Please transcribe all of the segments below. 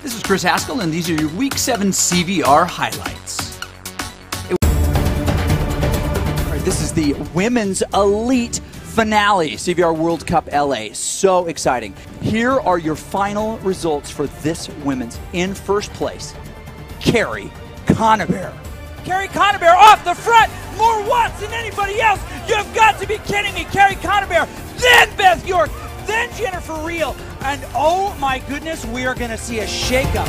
This is Chris Haskell, and these are your Week 7 CVR highlights. All right, this is the Women's Elite Finale, CVR World Cup LA. So exciting. Here are your final results for this women's. In first place, Carrie Conaber. Carrie Conaber off the front, more watts than anybody else. You've got to be kidding me. Carrie Conaber, then Beth York, then Jennifer Reel, and oh my goodness, we are going to see a shakeup.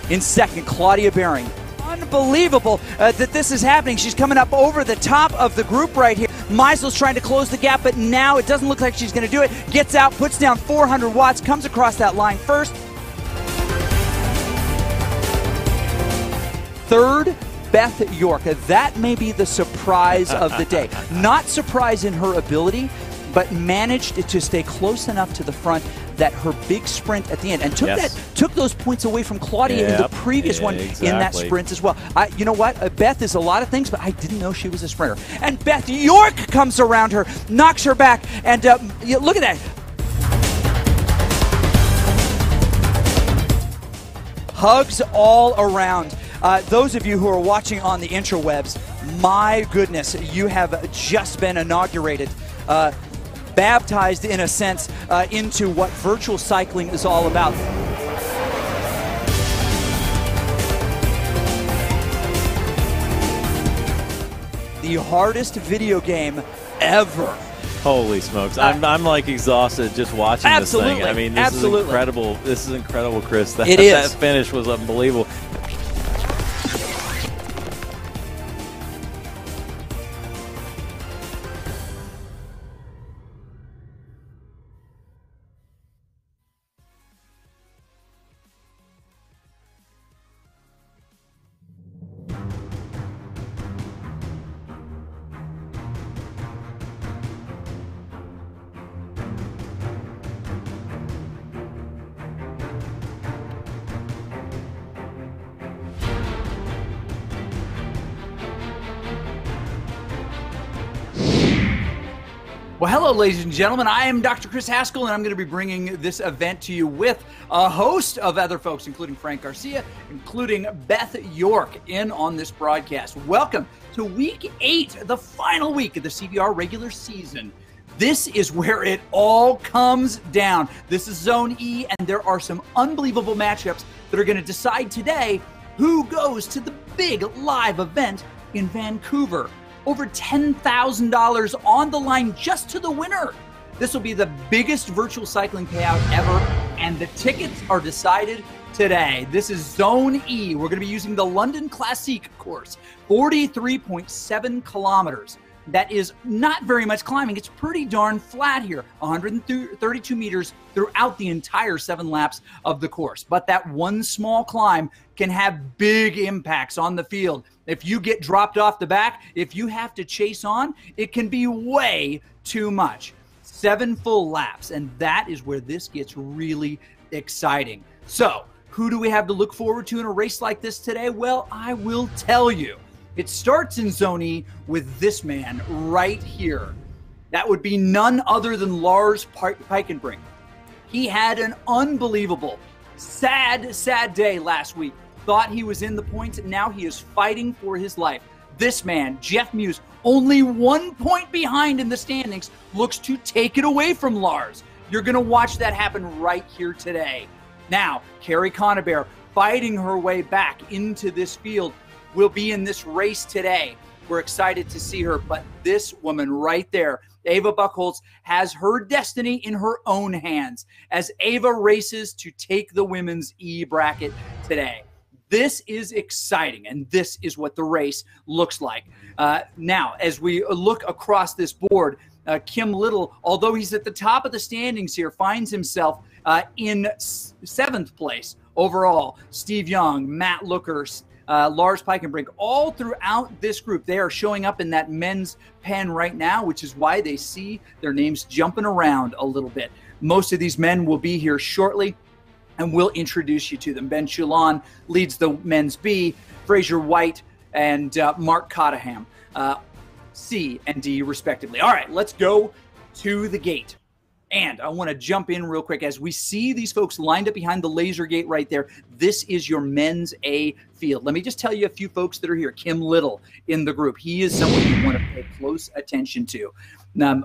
In second, Claudia Behring. Unbelievable that this is happening. She's coming up over the top of the group right here. Meisel's trying to close the gap, but now it doesn't look like she's going to do it. Gets out, puts down 400 watts, comes across that line first. Third, Beth York. That may be the surprise of the day. Not surprise in her ability, but managed to stay close enough to the front that her big sprint at the end, and took those points away from Claudia in the previous one in that sprint as well. You know what? Beth is a lot of things, but I didn't know she was a sprinter. And Beth York comes around her, knocks her back, and look at that. Hugs all around. Those of you who are watching on the interwebs, my goodness, you have just been inaugurated, baptized in a sense into what virtual cycling is all about. The hardest video game ever. Holy smokes. I'm like exhausted just watching this thing. I mean, this is incredible. This is incredible, Chris. That finish was unbelievable. Well, hello, ladies and gentlemen. I am Dr. Chris Haskell, and I'm going to be bringing this event to you with a host of other folks, including Frank Garcia, including Beth York, in on this broadcast. Welcome to Week 8, the final week of the CVR regular season. This is where it all comes down. This is Zone E, and there are some unbelievable matchups that are going to decide today who goes to the big live event in Vancouver. Over $10,000 on the line just to the winner. This will be the biggest virtual cycling payout ever, and the tickets are decided today. This is Zone E. We're going to be using the London Classique course, 43.7 kilometers. That is not very much climbing. It's pretty darn flat here, 132 meters throughout the entire 7 laps of the course. But that one small climb can have big impacts on the field. If you get dropped off the back, if you have to chase on, it can be way too much. 7 full laps, and that is where this gets really exciting. So, who do we have to look forward to in a race like this today? Well, I will tell you. It starts in Zone E with this man right here. That would be none other than Lars Peikenbrink. He had an unbelievable, sad day last week. Thought he was in the points, and now he is fighting for his life. This man, Jeff Muse, only 1 point behind in the standings, looks to take it away from Lars. You're going to watch that happen right here today. Now, Carrie Conaber fighting her way back into this field will be in this race today. We're excited to see her, but this woman right there, Ava Buchholz, has her destiny in her own hands as Ava races to take the women's E bracket today. This is exciting, and this is what the race looks like. Now, as we look across this board, Kim Little, although he's at the top of the standings here, finds himself in 7th place overall. Steve Young, Matt Looker, Lars Peikenbrink, all throughout this group. They are showing up in that men's pen right now, which is why they see their names jumping around a little bit. Most of these men will be here shortly, and we'll introduce you to them. Ben Chulon leads the men's B, Fraser White and Mark Cottingham, C and D respectively. All right, let's go to the gate. And I want to jump in real quick as we see these folks lined up behind the laser gate right there. This is your men's A field. Let me just tell you a few folks that are here. Kim Little in the group. He is someone you want to pay close attention to.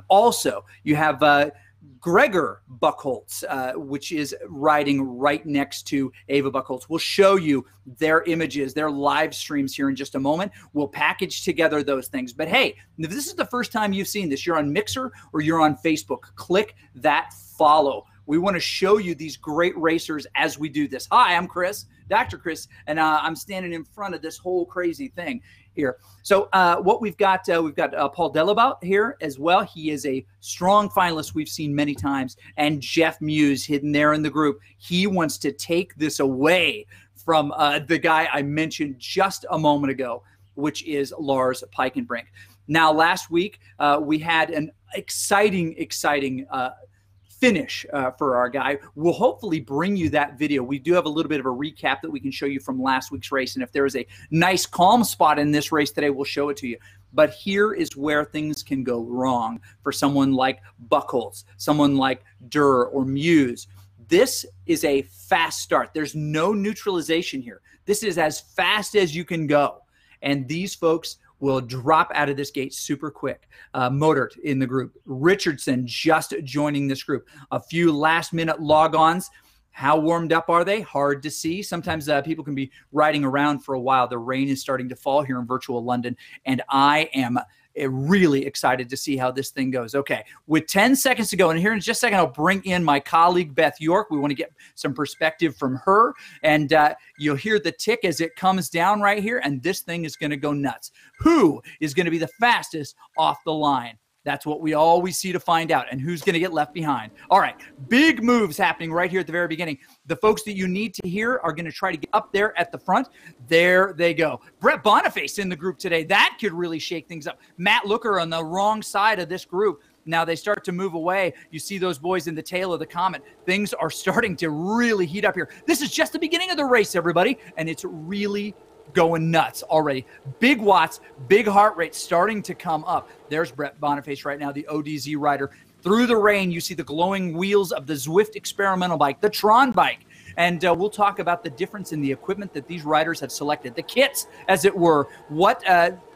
Also, you have Gregor Buchholz, which is riding right next to Ava Buchholz. We'll show you their images, their live streams here in just a moment. We'll package together those things. But hey, if this is the first time you've seen this, you're on Mixer or you're on Facebook, click that follow. We want to show you these great racers as we do this. Hi, I'm Chris, Dr. Chris, and I'm standing in front of this whole crazy thing here. So what we've got Paul Delabout here as well. He is a strong finalist we've seen many times, and Jeff Muse hidden there in the group. He wants to take this away from the guy I mentioned just a moment ago, which is Lars Peikenbrink. Now, last week we had an exciting finish for our guy. We'll hopefully bring you that video. We do have a little bit of a recap that we can show you from last week's race. And if there is a nice calm spot in this race today, we'll show it to you. But here is where things can go wrong for someone like Buchholz, someone like Durr or Muse. This is a fast start. There's no neutralization here. This is as fast as you can go. And these folks will drop out of this gate super quick. Modert in the group. Richardson just joining this group. A few last-minute log-ons. How warmed up are they? Hard to see. Sometimes people can be riding around for a while. The rain is starting to fall here in virtual London, and I am really excited to see how this thing goes. Okay, with 10 seconds to go, and here in just a second, I'll bring in my colleague, Beth York. We want to get some perspective from her, and you'll hear the tick as it comes down right here, and this thing is going to go nuts. Who is going to be the fastest off the line? That's what we always see to find out, and who's going to get left behind. All right, big moves happening right here at the very beginning. The folks that you need to hear are going to try to get up there at the front. There they go. Brett Boniface in the group today. That could really shake things up. Matt Looker on the wrong side of this group. Now they start to move away. You see those boys in the tail of the Comet. Things are starting to really heat up here. This is just the beginning of the race, everybody, and it's really going nuts already. Big watts, big heart rate starting to come up. There's Brett Boniface right now, the ODZ rider. Through the rain, you see the glowing wheels of the Zwift experimental bike, the Tron bike. And we'll talk about the difference in the equipment that these riders have selected, the kits, as it were. What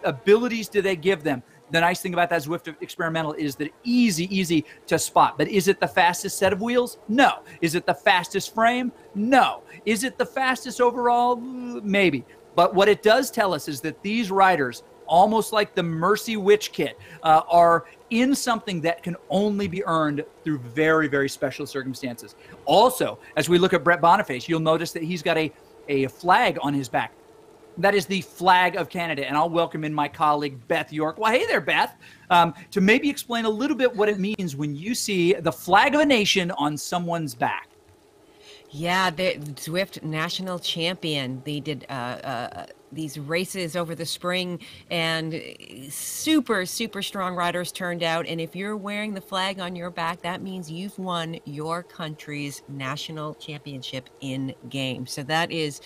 abilities do they give them? The nice thing about that Zwift experimental is that easy to spot. But is it the fastest set of wheels? No. Is it the fastest frame? No. Is it the fastest overall? Maybe. But what it does tell us is that these riders, almost like the Mercy Witch kit, are in something that can only be earned through very, very special circumstances. Also, as we look at Brett Boniface, you'll notice that he's got a flag on his back. That is the flag of Canada, and I'll welcome in my colleague, Beth York. Well, hey there, Beth, to maybe explain a little bit what it means when you see the flag of a nation on someone's back. Yeah, the Zwift national champion. They did these races over the spring, and super strong riders turned out. And if you're wearing the flag on your back, that means you've won your country's national championship in game. So that is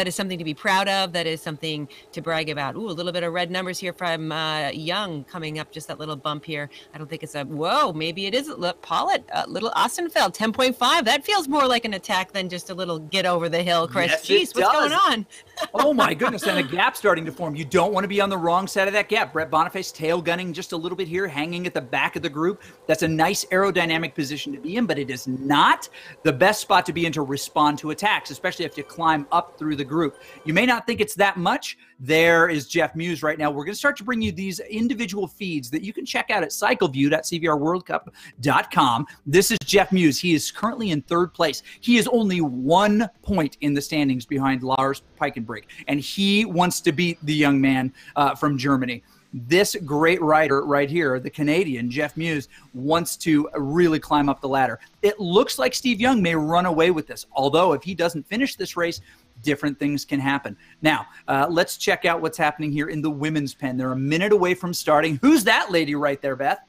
something to be proud of. That is something to brag about. Ooh, a little bit of red numbers here from Young coming up, just that little bump here. I don't think it's maybe it is. Pollitt, little Ostenfeld, 10.5. That feels more like an attack than just a little get over the hill, Chris. Yes, jeez, what's going on? Oh my goodness, and a gap starting to form. You don't want to be on the wrong side of that gap. Brett Boniface tail gunning just a little bit here, hanging at the back of the group. That's a nice aerodynamic position to be in, but it is not the best spot to be in to respond to attacks, especially if you climb up through the group. You may not think it's that much. There is Jeff Muse right now. We're going to start to bring you these individual feeds that you can check out at cycleview.cvrworldcup.com. This is Jeff Muse. He is currently in third place. He is only 1 point in the standings behind Lars Peikenbrink, and he wants to beat the young man from Germany. This great rider right here, the Canadian, Jeff Muse, wants to really climb up the ladder. It looks like Steve Young may run away with this, although if he doesn't finish this race, different things can happen. Now, let's check out what's happening here in the women's pen. They're a minute away from starting. Who's that lady right there, Beth?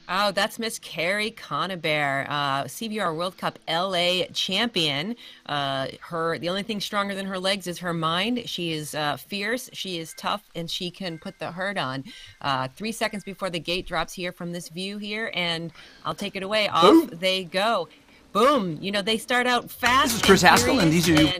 Oh, that's Miss Carrie Conabear, CVR World Cup LA champion. The only thing stronger than her legs is her mind. She is fierce, she is tough, and she can put the hurt on. 3 seconds before the gate drops here from this view here, and I'll take it away. Off they go. Boom. You know, they start out fast. This is Chris Haskell, and these are you.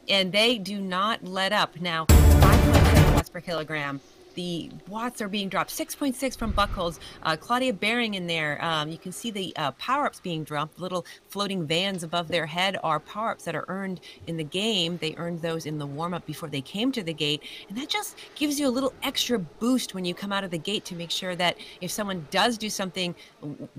And they do not let up. Now, 5.7 watts per kilogram. The watts are being dropped, 6.6 from Buckholz. Claudia Baring in there. You can see the power-ups being dropped. Little floating vans above their head are power-ups that are earned in the game. They earned those in the warm-up before they came to the gate. And that just gives you a little extra boost when you come out of the gate to make sure that if someone does do something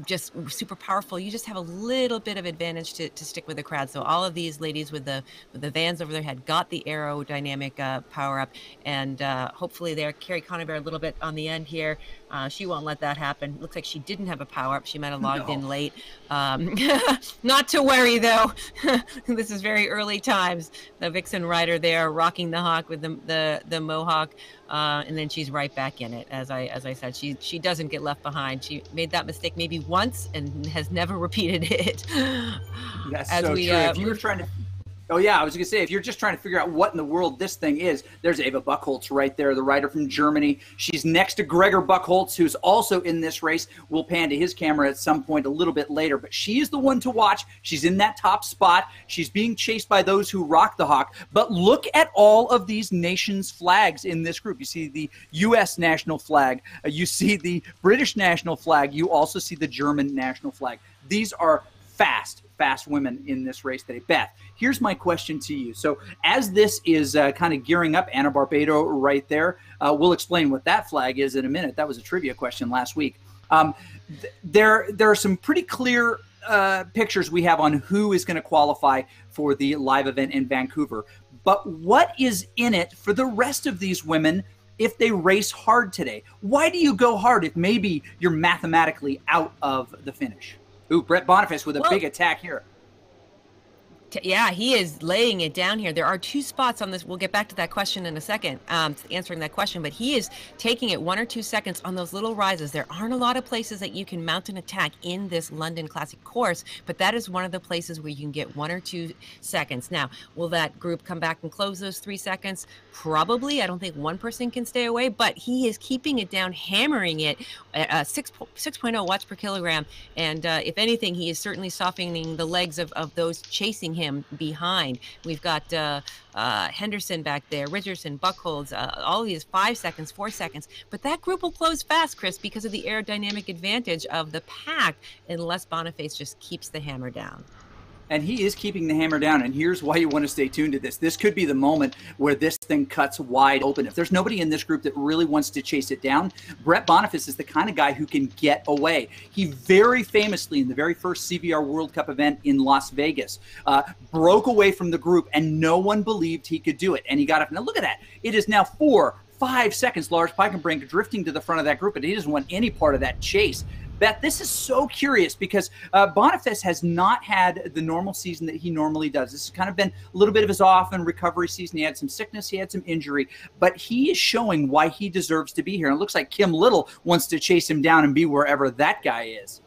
just super powerful, you just have a little bit of advantage to stick with the crowd. So all of these ladies with the vans over their head got the aerodynamic power-up. And hopefully they're Carrie Conabear a little bit on the end here. She won't let that happen. Looks like she didn't have a power-up. She might have logged in late. Not to worry, though. This is very early times. The Vixen rider there rocking the hawk with the mohawk, and then she's right back in it. As I said, she doesn't get left behind. She made that mistake maybe once and has never repeated it. That's so true. If you were trying to... Oh, yeah, I was going to say, if you're just trying to figure out what in the world this thing is, there's Eva Buchholz right there, the rider from Germany. She's next to Gregor Buchholz, who's also in this race. We'll pan to his camera at some point a little bit later, but she is the one to watch. She's in that top spot. She's being chased by those who rock the hawk. But look at all of these nations' flags in this group. You see the U.S. national flag. You see the British national flag. You also see the German national flag. These are fast women in this race today. Beth, here's my question to you. So as this is kind of gearing up, Anna Barbado right there, we'll explain what that flag is in a minute. That was a trivia question last week. There are some pretty clear pictures we have on who is going to qualify for the live event in Vancouver. But what is in it for the rest of these women if they race hard today? Why do you go hard if maybe you're mathematically out of the finish? Ooh, Brett Boniface with a big attack here. Yeah, he is laying it down here. There are two spots on this. We'll get back to that question in a second, answering that question. But he is taking it 1 or 2 seconds on those little rises. There aren't a lot of places that you can mount an attack in this London Classic course, but that is one of the places where you can get 1 or 2 seconds. Now, will that group come back and close those 3 seconds? Probably. I don't think one person can stay away, but he is keeping it down, hammering it at 6.0 watts per kilogram. And if anything, he is certainly softening the legs of those chasing him behind. We've got Henderson back there, Richardson, Buchholz, all of these 5 seconds, 4 seconds. But that group will close fast, Chris, because of the aerodynamic advantage of the pack, unless Boniface just keeps the hammer down. And he is keeping the hammer down, and here's why you want to stay tuned to this. This could be the moment where this thing cuts wide open. If there's nobody in this group that really wants to chase it down, Brett Boniface is the kind of guy who can get away. He very famously, in the very first CVR World Cup event in Las Vegas, broke away from the group, and no one believed he could do it. And he got up. Now look at that. It is now 4-5 seconds. Lars Peikenbrink drifting to the front of that group, and he doesn't want any part of that chase. Beth, this is so curious because Boniface has not had the normal season that he normally does. This has kind of been a little bit of his off and recovery season. He had some sickness, he had some injury, but he is showing why he deserves to be here. And it looks like Kim Little wants to chase him down and be wherever that guy is.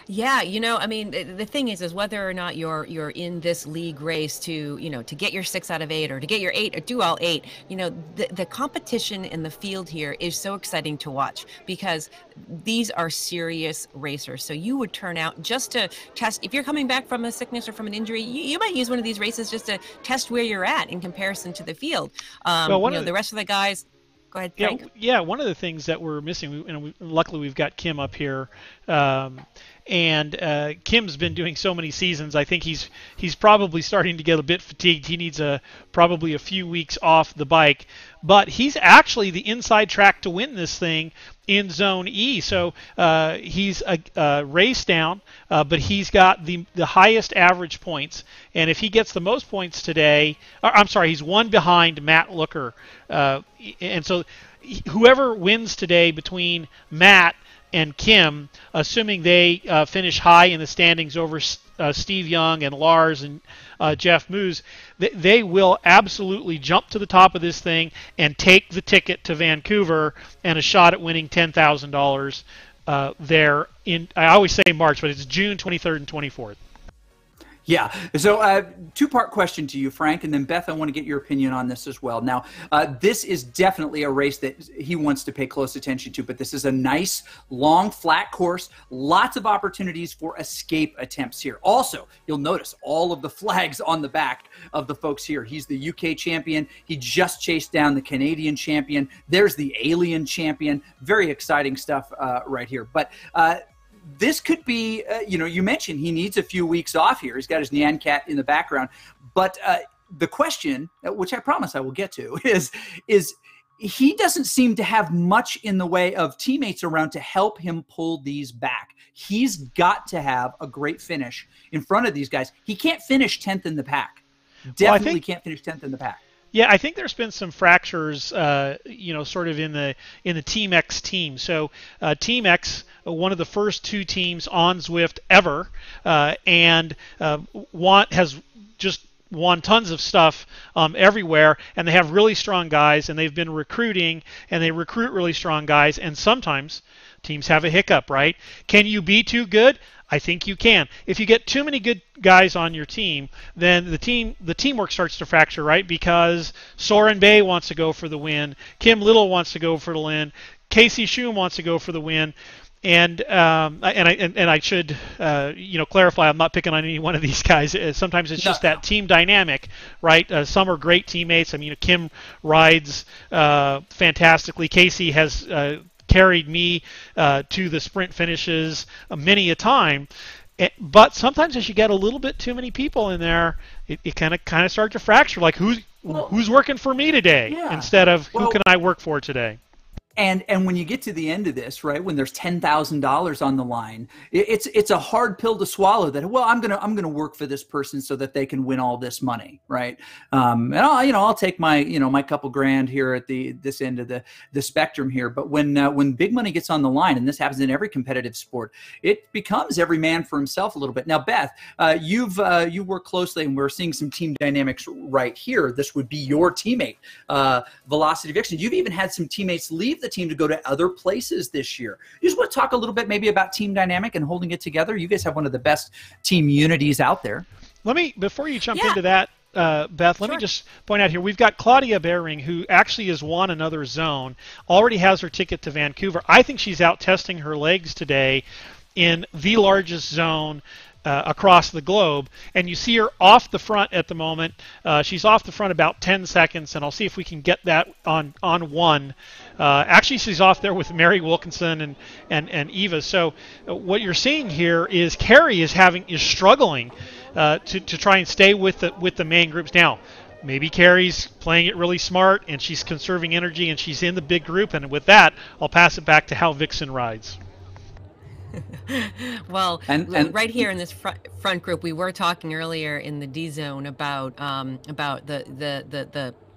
Yeah, you know, I mean, the thing is whether or not you're in this league race to, you know, to get your 6 out of 8 or to get your 8 or do all 8, you know, the competition in the field here is so exciting to watch because these are serious racers. So you would turn out just to test, if you're coming back from a sickness or from an injury, you might use one of these races just to test where you're at in comparison to the field. The rest of the guys. Go ahead, Frank. Yeah, one of the things that we're missing, luckily we've got Kim up here, and Kim's been doing so many seasons. I think he's probably starting to get a bit fatigued. He needs probably a few weeks off the bike, but he's actually the inside track to win this thing in Zone E. So he's a race down, but he's got the highest average points. And if he gets the most points today, he's one behind Matt Looker. And so whoever wins today between Matt and Kim, assuming they finish high in the standings over Steve Young and Lars and Jeff Moose, they will absolutely jump to the top of this thing and take the ticket to Vancouver and a shot at winning $10,000 there in, I always say March, but it's June 23rd and 24th. Yeah. So two-part question to you, Frank, and then Beth, I want to get your opinion on this as well. Now, this is definitely a race that he wants to pay close attention to, but this is a nice, long, flat course. Lots of opportunities for escape attempts here. Also, you'll notice all of the flags on the back of the folks here. He's the UK champion. He just chased down the Canadian champion. There's the alien champion. Very exciting stuff right here. But this could be, you mentioned he needs a few weeks off here. He's got his Nyan Cat in the background. But the question, which I promise I will get to, is he doesn't seem to have much in the way of teammates around to help him pull these back. He's got to have a great finish in front of these guys. He can't finish 10th in the pack. Definitely can't finish 10th in the pack. Yeah, I think there's been some fractures, sort of in the Team X team. So Team X, one of the first two teams on Zwift ever, and has just won tons of stuff everywhere, and they have really strong guys, and they've been recruiting, and they recruit really strong guys, and sometimes teams have a hiccup, right? Can you be too good? I think you can. If you get too many good guys on your team, then the teamwork starts to fracture, right? Because Soren Bay wants to go for the win, Kim Little wants to go for the win, Casey Schum wants to go for the win, and I should clarify, I'm not picking on any one of these guys. Sometimes it's just that team dynamic, right? Some are great teammates. I mean, Kim rides fantastically. Casey has carried me to the sprint finishes many a time, but sometimes as you get a little bit too many people in there, it kind of starts to fracture. Like who's working for me today instead of who can I work for today. And when you get to the end of this, right, when there's $10,000 on the line, it's a hard pill to swallow. That I'm gonna work for this person so that they can win all this money, right? And I'll take my my couple grand here at this end of the spectrum here. But when big money gets on the line, and this happens in every competitive sport, it becomes every man for himself a little bit. Now, Beth, you work closely, and we're seeing some team dynamics right here. This would be your teammate, Velocity Vixen. You've even had some teammates leave the team to go to other places this year. You just want to talk a little bit maybe about team dynamic and holding it together? You guys have one of the best team unities out there. Before you jump into that, Beth, let me just point out here, we've got Claudia Behring, who actually has won another zone, already has her ticket to Vancouver. I think she's out testing her legs today in the largest zone across the globe, and you see her off the front at the moment. She's off the front about 10 seconds, and I'll see if we can get that on one. Actually, she's off there with Mary Wilkinson and Eva. So what you're seeing here is Carrie is struggling to try and stay with the main groups. Now, maybe Carrie's playing it really smart, and she's conserving energy, and she's in the big group. And with that, I'll pass it back to how Vixen rides. Well, and right here in this front group, we were talking earlier in the D zone about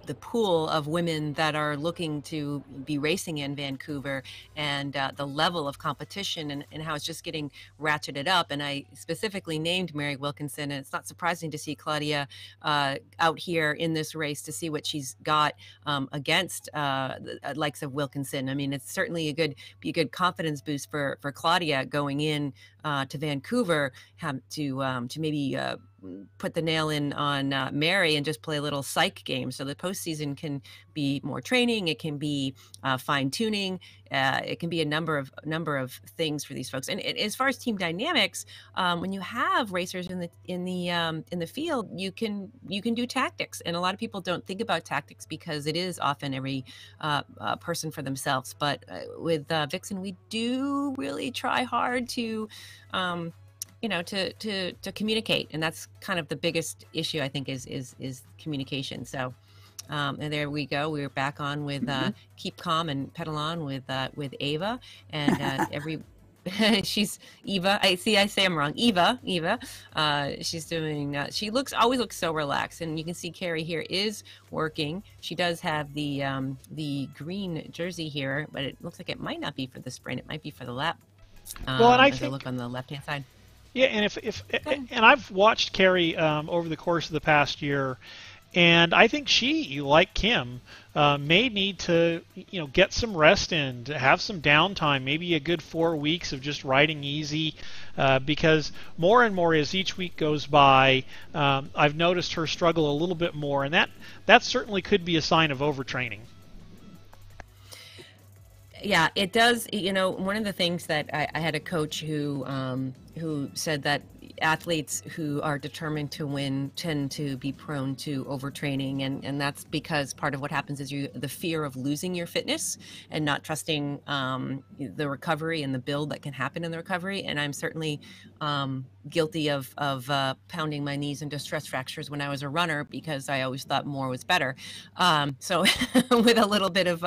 the pool of women that are looking to be racing in Vancouver, and the level of competition and how it's just getting ratcheted up. And I specifically named Mary Wilkinson, and it's not surprising to see Claudia out here in this race to see what she's got against the likes of Wilkinson. I mean, it's certainly be a good confidence boost for Claudia going in to Vancouver, to maybe put the nail in on Mary and just play a little psych game. So the postseason can be more training. It can be fine tuning. It can be a number of things for these folks. And as far as team dynamics, when you have racers in the field, you can do tactics. And a lot of people don't think about tactics because it is often every person for themselves. But with Vixen, we do really try hard to to communicate, and that's kind of the biggest issue, I think, is communication. So, and there we go. We're back on with Keep Calm and Pedal On with Ava, and she's Eva. I say I'm wrong. Eva. She's doing. She always looks so relaxed, and you can see Carrie here is working. She does have the green jersey here, but it looks like it might not be for the sprint. It might be for the lap. Well, and I think, look on the left-hand side. Yeah, and and I've watched Carrie over the course of the past year, And I think she, like Kim, may need to, get some rest in, to have some downtime, maybe a good 4 weeks of just riding easy, because more and more as each week goes by, I've noticed her struggle a little bit more, and that certainly could be a sign of overtraining. Yeah, it does. One of the things that I had a coach who said that athletes who are determined to win tend to be prone to overtraining, and that's because part of what happens is the fear of losing your fitness and not trusting the recovery and the build that can happen in the recovery. And I'm certainly guilty of pounding my knees into stress fractures when I was a runner because I always thought more was better. So with a little bit of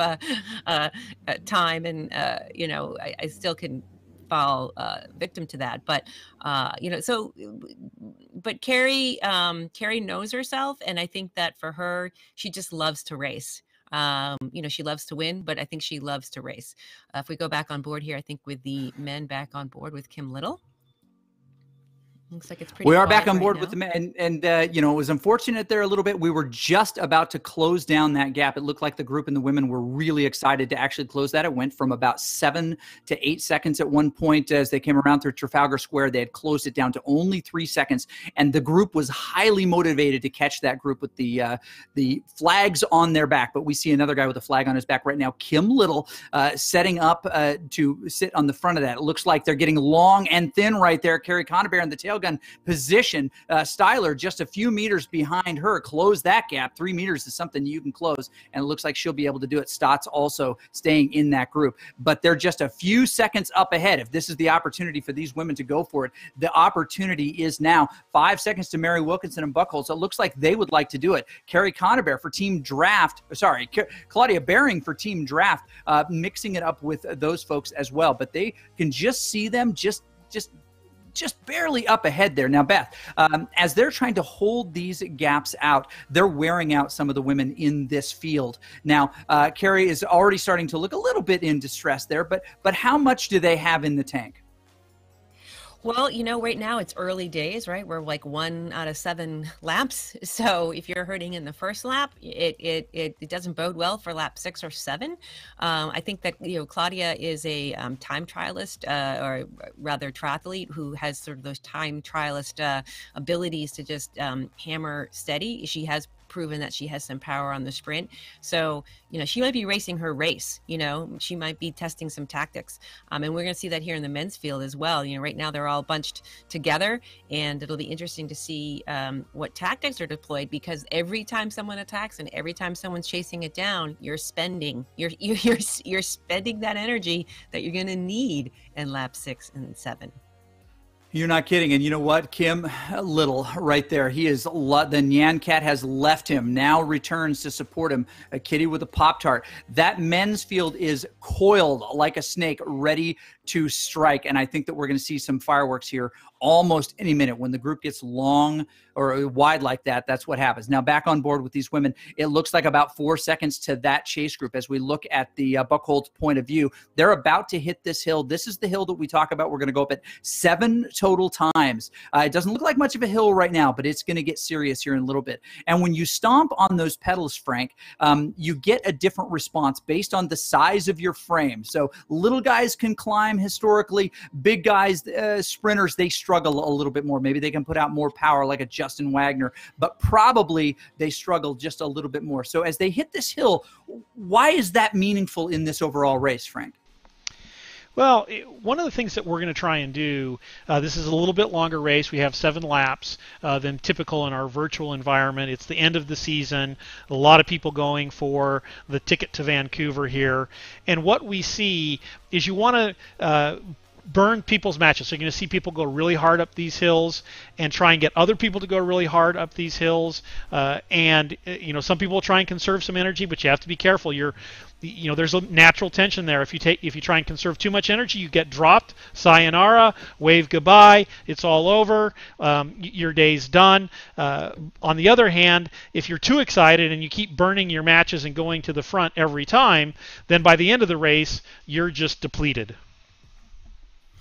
time and I still can fall victim to that, but but Carrie knows herself, and I think that for her, she just loves to race. She loves to win, but I think she loves to race. If we go back on board here, I think with the men back on board with Kim Little. Looks like it's pretty. We are back on board with the men, and it was unfortunate there a little bit. We were just about to close down that gap. It looked like the group and the women were really excited to actually close that. It went from about 7 to 8 seconds at one point as they came around through Trafalgar Square. They had closed it down to only 3 seconds, and the group was highly motivated to catch that group with the flags on their back. But we see another guy with a flag on his back right now, Kim Little, setting up to sit on the front of that. It looks like they're getting long and thin right there. Carrie Conabear in the tail gun position. Styler just a few meters behind her. Close that gap. 3 meters is something you can close, and it looks like she'll be able to do it. Stotts also staying in that group, but they're just a few seconds up ahead. If this is the opportunity for these women to go for it, the opportunity is now. 5 seconds to Mary Wilkinson and Buckholz. It looks like they would like to do it. Carrie Conabear for Team Draft. Sorry, Claudia Baring for Team Draft, mixing it up with those folks as well, but they can just see them just barely up ahead there. Now, Beth, as they're trying to hold these gaps out, they're wearing out some of the women in this field. Now, Carrie is already starting to look a little bit in distress there, but how much do they have in the tank? Well, right now it's early days, right? We're like 1 out of 7 laps. So if you're hurting in the first lap, it doesn't bode well for lap 6 or 7. I think that, Claudia is a time trialist, or rather triathlete who has sort of those time trialist abilities to just hammer steady. She has proven that she has some power on the sprint. So, she might be racing her race, she might be testing some tactics. And we're going to see that here in the men's field as well. Right now they're all bunched together, and it'll be interesting to see what tactics are deployed, because every time someone attacks and every time someone's chasing it down, you're spending that energy that you're going to need in lap 6 and 7. You're not kidding. And you know what? Kim Little right there. He is, the Nyan Cat has left him, now returns to support him. A kitty with a Pop-Tart. That men's field is coiled like a snake, ready to strike. And I think that we're going to see some fireworks here almost any minute. When the group gets long or wide like that, that's what happens. Now back on board with these women, it looks like about 4 seconds to that chase group. As we look at the Buckholz point of view, they're about to hit this hill. This is the hill that we talk about. We're going to go up at 7 total times. It doesn't look like much of a hill right now, but it's going to get serious here in a little bit. And when you stomp on those pedals, Frank, you get a different response based on the size of your frame. So little guys can climb historically. Big guys, sprinters, they struggle a little bit more. Maybe they can put out more power like a Justin Wagner, but probably they struggle just a little bit more. So as they hit this hill, why is that meaningful in this overall race, Frank? Well, one of the things that we're going to try and do, this is a little bit longer race. We have 7 laps than typical in our virtual environment. It's the end of the season. A lot of people going for the ticket to Vancouver here. And what we see is you want to burn people's matches. So you're going to see people go really hard up these hills and try and get other people to go really hard up these hills. And some people will try and conserve some energy, but you have to be careful. There's a natural tension there. If you try and conserve too much energy, you get dropped. Sayonara, wave goodbye. It's all over. Your day's done. On the other hand, if you're too excited and you keep burning your matches and going to the front every time, then by the end of the race, you're just depleted.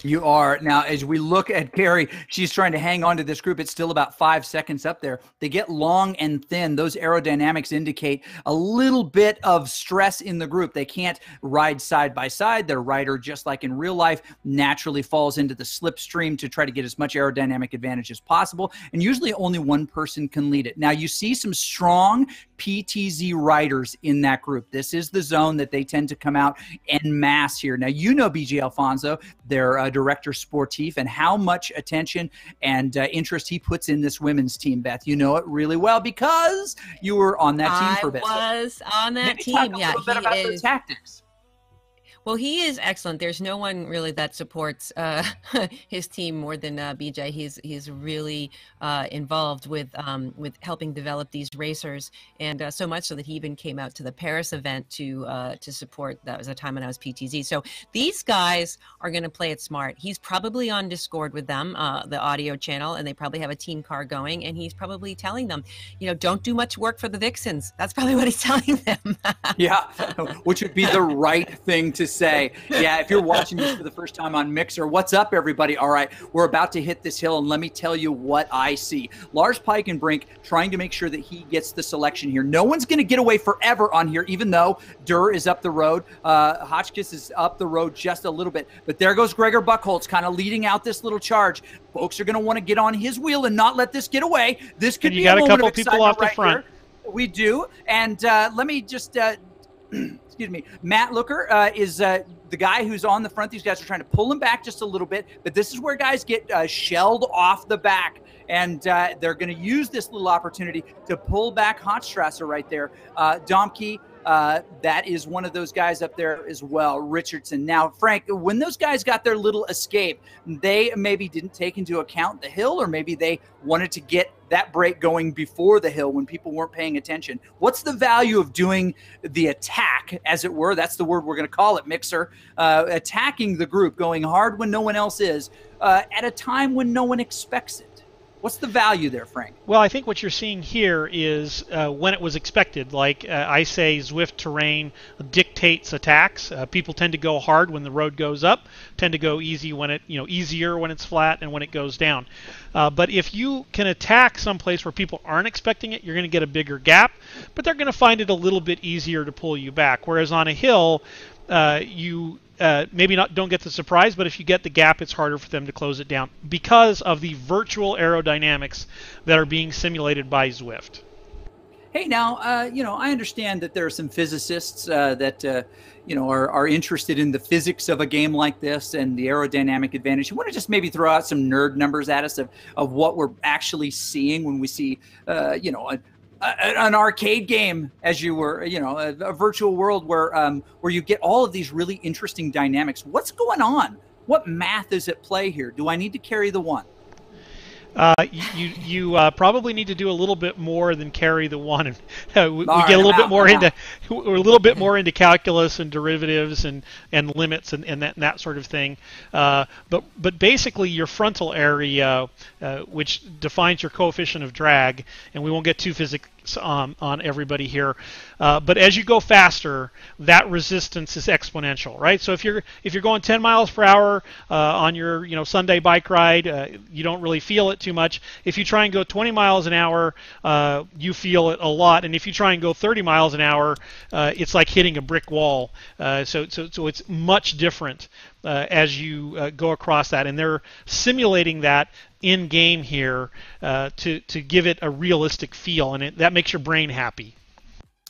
You are. Now, as we look at Carrie, she's trying to hang on to this group. It's still about 5 seconds up there. They get long and thin. Those aerodynamics indicate a little bit of stress in the group. They can't ride side by side. Their rider, just like in real life, naturally falls into the slipstream to try to get as much aerodynamic advantage as possible. And usually only one person can lead it. Now, you see some strong PTZ riders in that group. This is the zone that they tend to come out en masse here. Now, you know BJ Alfonso, their director sportif, and how much attention and interest he puts in this women's team, Beth. You know it really well because you were on that team for a bit. I was on that Maybe team. Talk a little bit about the tactics. Well, he is excellent. There's no one really that supports his team more than BJ. He's really involved with helping develop these racers, and so much so that he even came out to the Paris event to support. That was a time when I was PTZ. So these guys are going to play it smart. He's probably on Discord with them, the audio channel, and they probably have a team car going, and he's probably telling them, don't do much work for the Vixens. That's probably what he's telling them. Yeah, which would be the right thing to say. Yeah, if you're watching this for the first time on Mixer, what's up, everybody? All right, we're about to hit this hill, and let me tell you what I see. Lars Peikenbrink trying to make sure that he gets the selection here. No one's going to get away forever on here, even though Durr is up the road. Hotchkiss is up the road just a little bit, but there goes Gregor Buchholz kind of leading out this little charge. Folks are going to want to get on his wheel and not let this get away. This could be a moment of excitement. You got a couple people off the front. We do, and let me just... excuse me, Matt Looker is the guy who's on the front. These guys are trying to pull him back just a little bit, but this is where guys get shelled off the back, and they're going to use this little opportunity to pull back Hotstrasser right there. Domke, that is one of those guys up there as well, Richardson. Now, Frank, when those guys got their little escape, they maybe didn't take into account the hill, or maybe they wanted to get that break going before the hill when people weren't paying attention. What's the value of doing the attack, as it were? That's the word we're going to call it, Mixer. Attacking the group, going hard when no one else is, at a time when no one expects it. What's the value there, Frank? Well, I think what you're seeing here is when it was expected. Like I say, Zwift terrain dictates attacks. People tend to go hard when the road goes up, tend to go easy when it, easier when it's flat and when it goes down. But if you can attack someplace where people aren't expecting it, you're going to get a bigger gap, but they're going to find it a little bit easier to pull you back. Whereas on a hill, you maybe don't get the surprise, but if you get the gap, it's harder for them to close it down because of the virtual aerodynamics that are being simulated by Zwift. Hey, now, I understand that there are some physicists that, are interested in the physics of a game like this and the aerodynamic advantage. You want to just maybe throw out some nerd numbers at us of what we're actually seeing when we see, an arcade game, as you were, a virtual world where you get all of these really interesting dynamics. What's going on? What math is at play here? Do I need to carry the one? You probably need to do a little bit more than carry the one. We get a little bit more into we're a little bit more into calculus and derivatives and limits and that sort of thing. But basically your frontal area, which defines your coefficient of drag, and we won't get too physics on everybody here. But as you go faster, that resistance is exponential, right? So if you're going 10 miles per hour on your Sunday bike ride, you don't really feel it too much. If you try and go 20 miles an hour, you feel it a lot. And if you try and go 30 miles an hour, it's like hitting a brick wall. So it's much different as you go across that. And they're simulating that in game here to give it a realistic feel, and that makes your brain happy.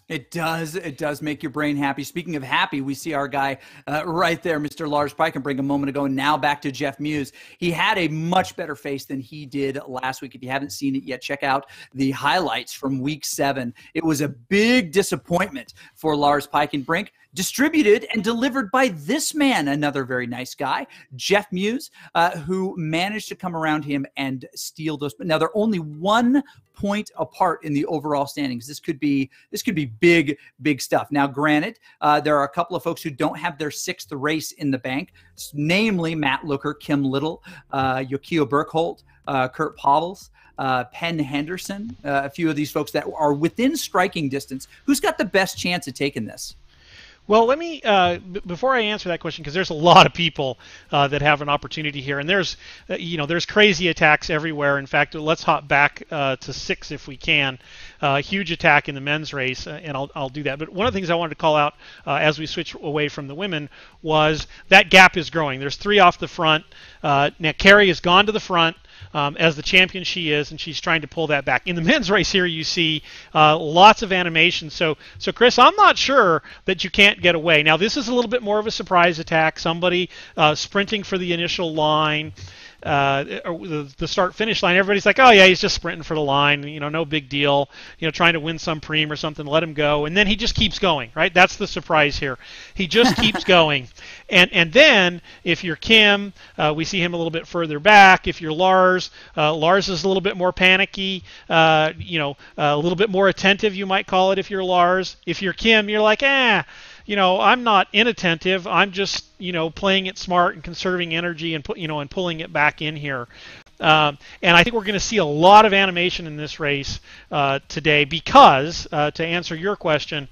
It does. It does make your brain happy. Speaking of happy, we see our guy right there, Mr. Lars Peikenbrink, a moment ago. Now back to Jeff Muse. He had a much better face than he did last week. If you haven't seen it yet, check out the highlights from week 7. It was a big disappointment for Lars Peikenbrink. Distributed and delivered by this man, another very nice guy, Jeff Muse, who managed to come around him and steal those. Now they're only 1 point apart in the overall standings. This could be big stuff. Now, granted, there are a couple of folks who don't have their 6th race in the bank, namely Matt Looker, Kim Little, Yukio Burkholt, Kurt Povels, Penn Henderson, a few of these folks that are within striking distance. Who's got the best chance of taking this? Well, let me, before I answer that question, because there's a lot of people that have an opportunity here, and there's, there's crazy attacks everywhere. In fact, let's hop back to 6 if we can. Huge attack in the men's race, and I'll do that. But one of the things I wanted to call out as we switch away from the women was that gap is growing. There's 3 off the front. Now, Carrie has gone to the front. As the champion she is, and she's trying to pull that back. In the men's race here, you see lots of animation. So Chris, I'm not sure that you can't get away. Now, this is a little bit more of a surprise attack. Somebody sprinting for the initial line. The start-finish line, everybody's like, oh yeah, he's just sprinting for the line, no big deal, trying to win some preem or something, let him go, and then he just keeps going, right? That's the surprise here. He just keeps going, and then if you're Kim, we see him a little bit further back. If you're Lars, Lars is a little bit more panicky, a little bit more attentive, you might call it, if you're Lars. If you're Kim, you're like, I'm not inattentive. I'm just, playing it smart and conserving energy and and pulling it back in here. And I think we're going to see a lot of animation in this race today because, to answer your question,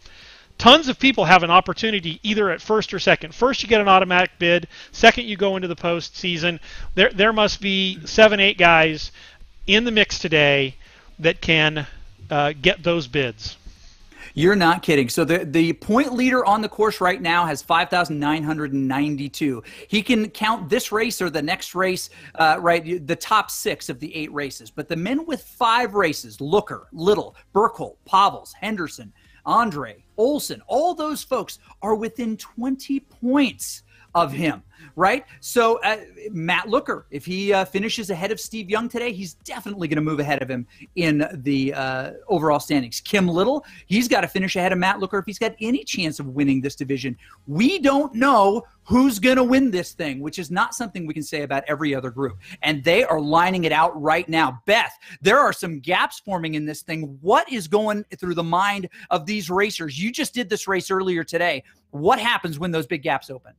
tons of people have an opportunity either at first or second. First, you get an automatic bid. Second, you go into the postseason. There must be 7, 8 guys in the mix today that can get those bids. You're not kidding. So the point leader on the course right now has 5,992. He can count this race or the next race, right, the top 6 of the 8 races. But the men with 5 races, Looker, Little, Burkholt, Pavels, Henderson, Andre, Olsen, all those folks are within 20 points of him, right? So Matt Looker, if he finishes ahead of Steve Young today, he's definitely going to move ahead of him in the overall standings. Kim Little, he's got to finish ahead of Matt Looker if he's got any chance of winning this division. We don't know who's going to win this thing, which is not something we can say about every other group. And they are lining it out right now. Beth, there are some gaps forming in this thing. What is going through the mind of these racers? You just did this race earlier today. What happens when those big gaps open?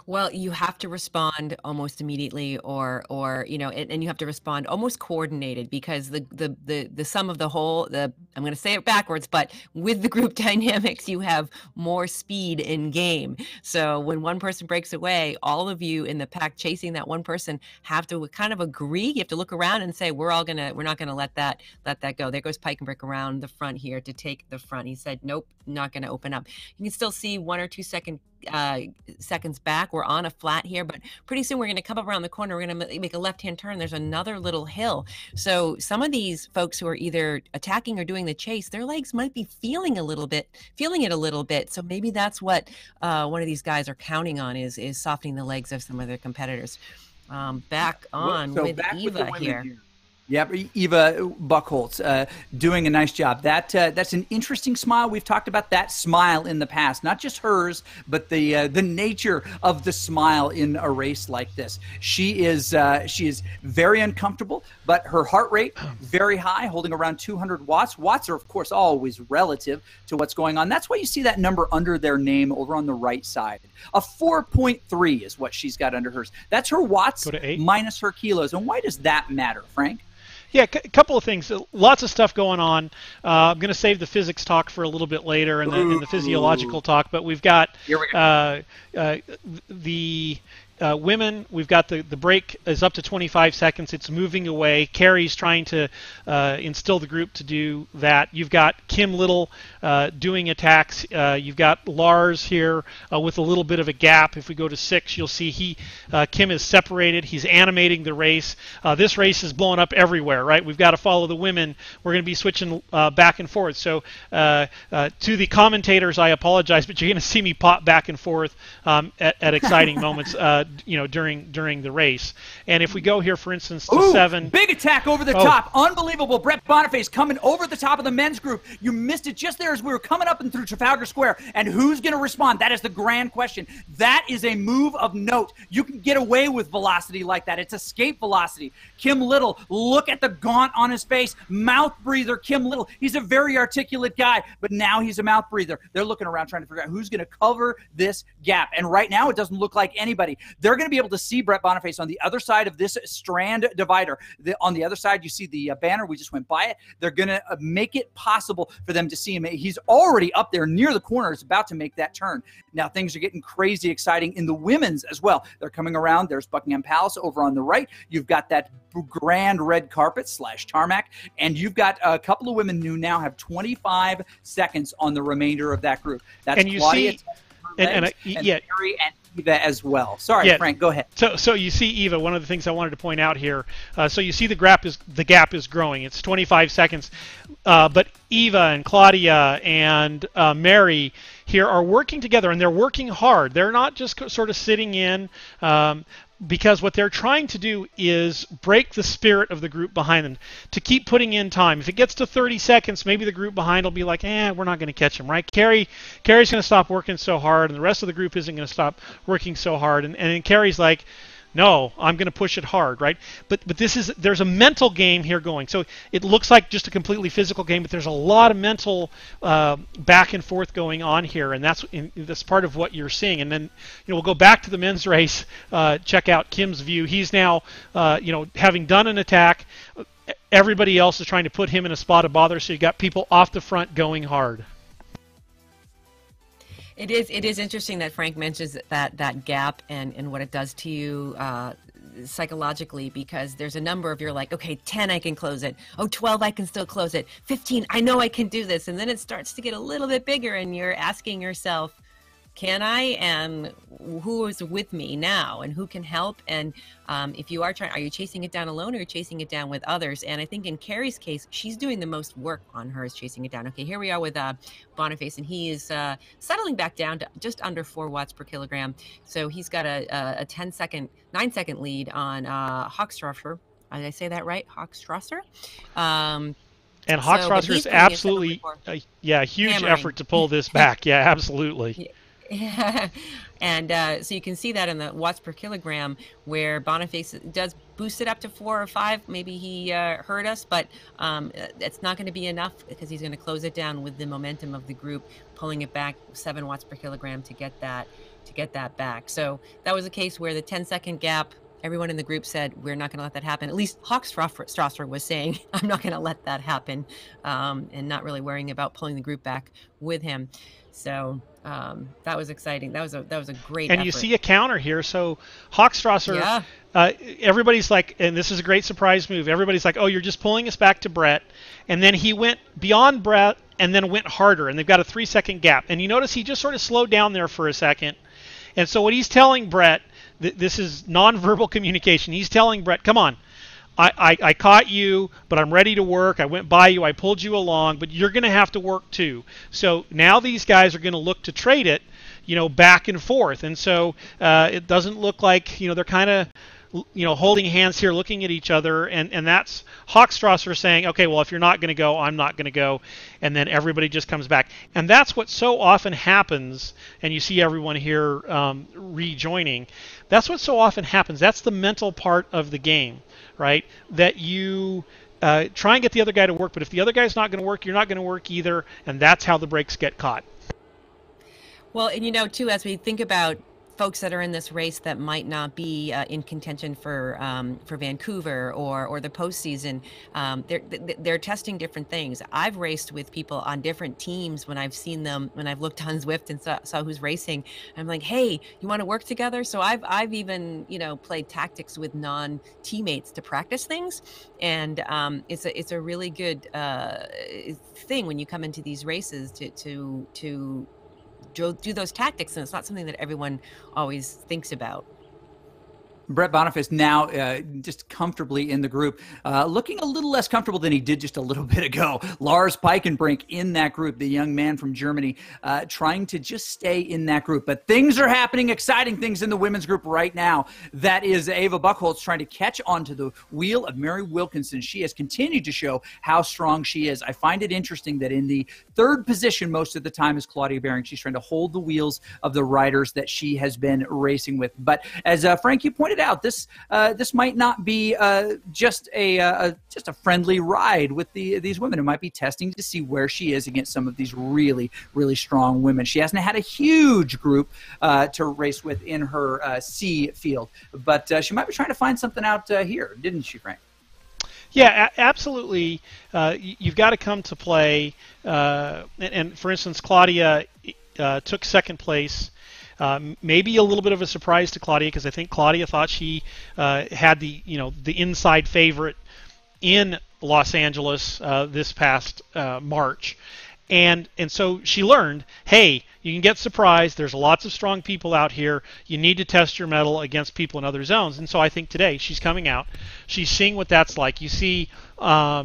Well, you have to respond almost immediately, or and you have to respond almost coordinated, because the sum of the whole, I'm going to say it backwards, but with the group dynamics, you have more speed in game. So when one person breaks away, all of you in the pack chasing that one person have to kind of agree. You have to look around and say, we're not going to let that go. There goes Peikenbrick around the front here to take the front. He said, nope, not going to open up. You can still see 1 or 2 seconds back. We're on a flat here, but pretty soon we're going to come up around the corner. We're going to make a left-hand turn. There's another little hill. So some of these folks who are either attacking or doing the chase, their legs might be feeling it a little bit. So maybe that's what one of these guys are counting on, is softening the legs of some of their competitors. Back on with Eva here. Yep, Eva Buchholz doing a nice job. That's an interesting smile. We've talked about that smile in the past, not just hers, but the nature of the smile in a race like this. She is very uncomfortable, but her heart rate very high, holding around 200 watts. Watts are, of course, always relative to what's going on. That's why you see that number under their name over on the right side. A 4.3 is what she's got under hers. That's her watts minus her kilos. And why does that matter, Frank? Yeah, a couple of things. Lots of stuff going on. I'm going to save the physics talk for a little bit later and the physiological talk, but we've got the women. We've got the break is up to 25 seconds. It's moving away. Carrie's trying to instill the group to do that. You've got Kim Little doing attacks. You've got Lars here with a little bit of a gap. If we go to 6, you'll see Kim is separated. He's animating the race. This race is blowing up everywhere, right? We've got to follow the women. We're going to be switching back and forth. So to the commentators, I apologize, but you're going to see me pop back and forth at exciting moments. During the race. And if we go here, for instance, to 7. Big attack over the top. Unbelievable. Brett Boniface coming over the top of the men's group. You missed it just there as we were coming up and through Trafalgar Square. And who's going to respond? That is the grand question. That is a move of note. You can get away with velocity like that. It's escape velocity. Kim Little, look at the gaunt on his face. Mouth breather, Kim Little. He's a very articulate guy, but now he's a mouth breather. They're looking around trying to figure out who's going to cover this gap. And right now, it doesn't look like anybody. they're going to be able to see Brett Boniface on the other side of this strand divider. On the other side, you see the banner. We just went by it. They're going to make it possible for them to see him. He's already up there near the corner. Is about to make that turn. Now things are getting crazy exciting in the women's as well. They're coming around. There's Buckingham Palace over on the right. You've got that grand red carpet / tarmac, and you've got a couple of women who now have 25 seconds on the remainder of that group. That's Claudia, and Mary and Eva as well. Sorry, Frank, go ahead. So you see, Eva, one of the things I wanted to point out here, so you see the gap is growing. It's 25 seconds, but Eva and Claudia and Mary here are working together, and they're working hard. They're not just sort of sitting in, because what they're trying to do is break the spirit of the group behind them, to keep putting in time. If it gets to 30 seconds, maybe the group behind will be like, we're not going to catch him, right? Carrie's going to stop working so hard, and the rest of the group isn't going to stop working so hard. And then Carrie's like, no, I'm going to push it hard, right? But there's a mental game here going. So it looks like just a completely physical game, but there's a lot of mental back and forth going on here, and that's part of what you're seeing. And then we'll go back to the men's race. Check out Kim's view. He's now having done an attack. Everybody else is trying to put him in a spot of bother. So you got people off the front going hard. It is interesting that Frank mentions that gap and what it does to you psychologically, because there's a number of, you're like, okay, 10 I can close it, 12 I can still close it, 15 I know I can do this, and then it starts to get a little bit bigger and you're asking yourself, can I, and who is with me now, and who can help? And if you are trying, are you chasing it down alone, or are you chasing it down with others? And I think in Carrie's case, she's doing the most work on hers, chasing it down. Okay, here we are with Boniface, and he is settling back down to just under 4 watts per kilogram. So he's got a 9-second lead on Hochstrasser. Did I say that right? Hochstrasser? And Hochstrasser is absolutely, a huge hammering effort to pull this back. Yeah, absolutely. Yeah. And so you can see that in the watts per kilogram, where Boniface does boost it up to 4 or 5. Maybe he hurt us, but it's not going to be enough, because he's going to close it down with the momentum of the group, pulling it back 7 watts per kilogram to get that back. So that was a case where the 10-second gap, everyone in the group said, we're not going to let that happen. At least Hochstrasser was saying, I'm not going to let that happen, and not really worrying about pulling the group back with him. So that was exciting. That was a great effort. You see a counter here. So Hochstrasser, everybody's like, and this is a great surprise move. Everybody's like, oh, you're just pulling us back to Brett. And then he went beyond Brett and then went harder. And they've got a 3-second gap. And you notice he just sort of slowed down there for a second. And so what he's telling Brett, this is nonverbal communication. He's telling Brett, come on. I caught you, but I'm ready to work. I went by you. I pulled you along, but you're going to have to work too. So now these guys are going to look to trade it, back and forth. And so it doesn't look like, they're kind of, holding hands here, looking at each other. And that's Hochstrasser saying, okay, well, if you're not going to go, I'm not going to go. And then everybody just comes back. And that's what so often happens. And you see everyone here rejoining. That's what so often happens. That's the mental part of the game, right? That you try and get the other guy to work, but if the other guy's not going to work, you're not going to work either, and that's how the breaks get caught. Well, and too, as we think about folks that are in this race that might not be in contention for Vancouver or the postseason, they're testing different things. I've raced with people on different teams when I've seen them, when I've looked on Zwift and saw who's racing. I'm like, hey, you want to work together? So I've even played tactics with non-teammates to practice things, and it's a really good thing when you come into these races to do those tactics, and it's not something that everyone always thinks about. Brett Boniface now just comfortably in the group, looking a little less comfortable than he did just a little bit ago. Lars Peikenbrink in that group, the young man from Germany, trying to just stay in that group. But things are happening, exciting things in the women's group right now. That is Ava Buchholz trying to catch onto the wheel of Mary Wilkinson. She has continued to show how strong she is. I find it interesting that in the third position most of the time is Claudia Behring. She's trying to hold the wheels of the riders that she has been racing with. But as Frank, you pointed it out. This might not be just a friendly ride with these women. It might be testing to see where she is against some of these really, really strong women. She hasn't had a huge group to race with in her C field, but she might be trying to find something out here, didn't she, Frank? Yeah, absolutely. You've got to come to play. And for instance, Claudia took second place. Maybe a little bit of a surprise to Claudia, because I think Claudia thought she had the inside favorite in Los Angeles this past March. And so she learned, hey, you can get surprised. There's lots of strong people out here. You need to test your mettle against people in other zones. And so I think today she's coming out. She's seeing what that's like. You see, all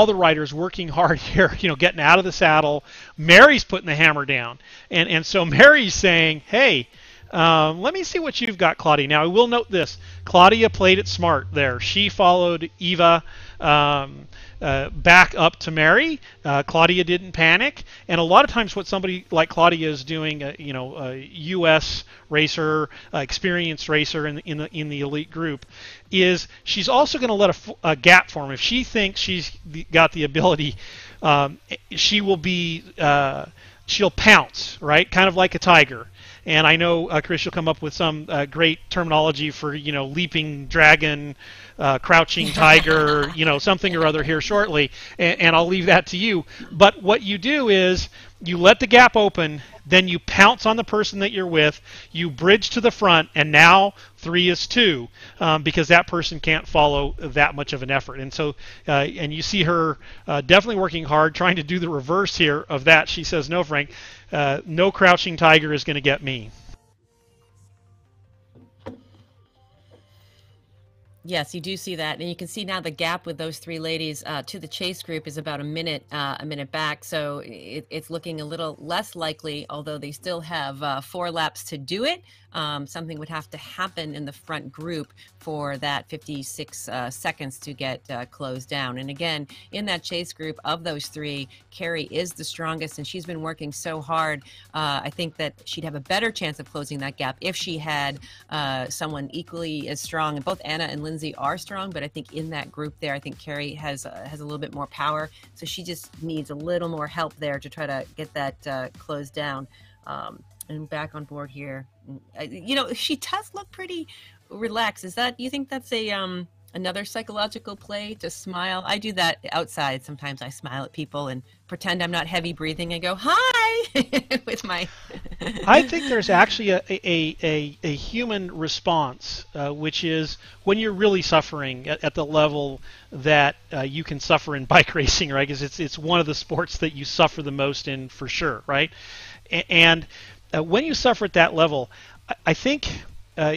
the riders working hard here, getting out of the saddle. Mary's putting the hammer down. And so Mary's saying, hey, let me see what you've got, Claudia. Now, I will note this. Claudia played it smart there. She followed Eva back up to Mary. Claudia didn't panic. And a lot of times what somebody like Claudia is doing, a U.S. racer, experienced racer in the elite group, is she's also going to let a gap form. If she thinks she's got the ability, she will be she'll pounce, right? Kind of like a tiger. And I know, Chris, you'll come up with some great terminology for, leaping dragon, crouching tiger, something or other here shortly, and I'll leave that to you. But what you do is you let the gap open, then you pounce on the person that you're with, you bridge to the front, and now 3 is 2, because that person can't follow that much of an effort. And so, and you see her definitely working hard, trying to do the reverse here of that. She says, no, Frank, no crouching tiger is going to get me. Yes, you do see that, and you can see now the gap with those 3 ladies to the chase group is about a minute back. So it's looking a little less likely, although they still have 4 laps to do it. Something would have to happen in the front group for that 56 seconds to get closed down. And again, in that chase group of those 3, Carrie is the strongest, and she's been working so hard. I think that she'd have a better chance of closing that gap if she had someone equally as strong. And both Anna and Lindsay are strong, but I think in that group there, I think Carrie has a little bit more power. So she just needs a little more help there to try to get that closed down. And back on board here. She does look pretty relaxed. You think that's another psychological play to smile? I do that outside. Sometimes I smile at people and pretend I'm not heavy breathing and go, hi, with my... I think there's actually a human response, which is when you're really suffering at the level that you can suffer in bike racing, right? Because it's one of the sports that you suffer the most in for sure, right? And when you suffer at that level, I think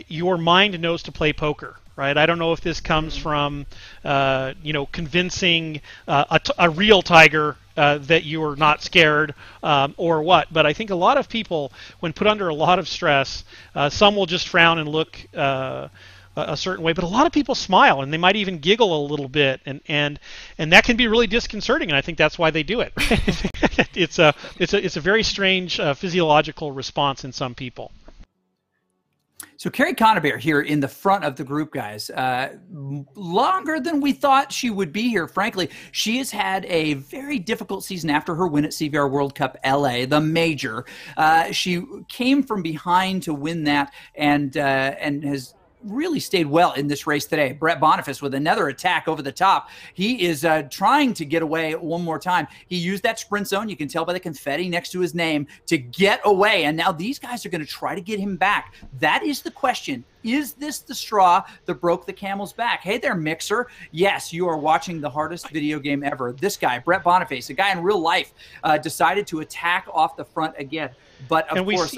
your mind knows to play poker, right? I don't know if this comes from, convincing a real tiger that you are not scared or what. But I think a lot of people, when put under a lot of stress, some will just frown and look a certain way, but a lot of people smile and they might even giggle a little bit, and that can be really disconcerting, and I think that's why they do it. It's a very strange physiological response in some people. So Carrie Conabear here in the front of the group, guys, longer than we thought she would be here. Frankly, she has had a very difficult season after her win at CVR World Cup LA, the major. She came from behind to win that, and has really stayed well in this race today. Brett Boniface with another attack over the top. He is trying to get away one more time. He used that sprint zone, you can tell by the confetti next to his name, to get away. And now these guys are going to try to get him back. That is the question. Is this the straw that broke the camel's back? Hey there, Mixer. Yes, you are watching the hardest video game ever. This guy, Brett Boniface, a guy in real life, decided to attack off the front again. But of course,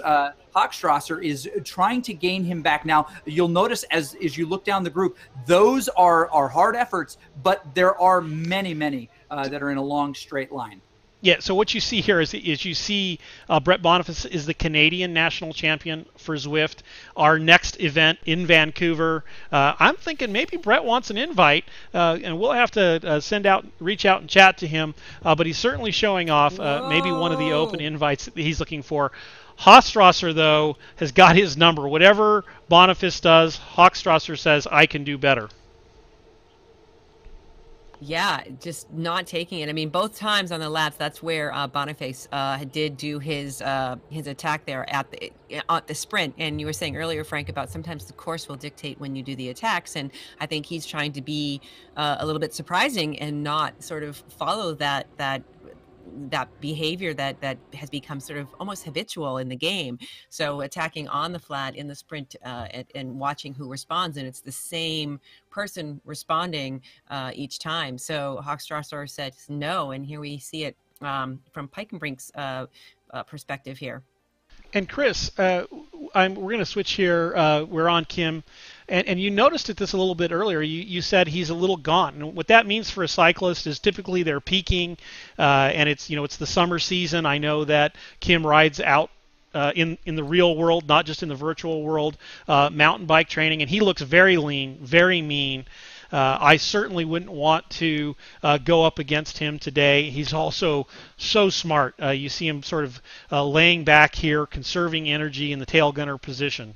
Hochstrasser is trying to gain him back. Now, you'll notice as you look down the group, those are hard efforts, but there are many that are in a long straight line. Yeah, so what you see here is you see Brett Boniface is the Canadian national champion for Zwift. Our next event in Vancouver, I'm thinking maybe Brett wants an invite, and we'll have to reach out and chat to him, but he's certainly showing off maybe one of the open invites that he's looking for. Hofstrasser, though, has got his number. Whatever Boniface does, Hofstrasser says, I can do better. Yeah, just not taking it. I mean, both times on the laps, that's where Boniface did do his attack there at the sprint. And you were saying earlier, Frank, about sometimes the course will dictate when you do the attacks. And I think he's trying to be a little bit surprising and not sort of follow that behavior that has become sort of almost habitual in the game. So attacking on the flat in the sprint and watching who responds, and it's the same person responding each time. So Hochstrasser said no, and here we see it from Peikenbrink's perspective here. And Chris, we're going to switch here. We're on Kim, and you noticed it this a little bit earlier. You said he's a little gaunt, and what that means for a cyclist is typically they're peaking, and it's the summer season. I know that Kim rides out in the real world, not just in the virtual world, mountain bike training, and he looks very lean, very mean. I certainly wouldn't want to go up against him today. He's also so smart. You see him sort of laying back here, conserving energy in the tail gunner position.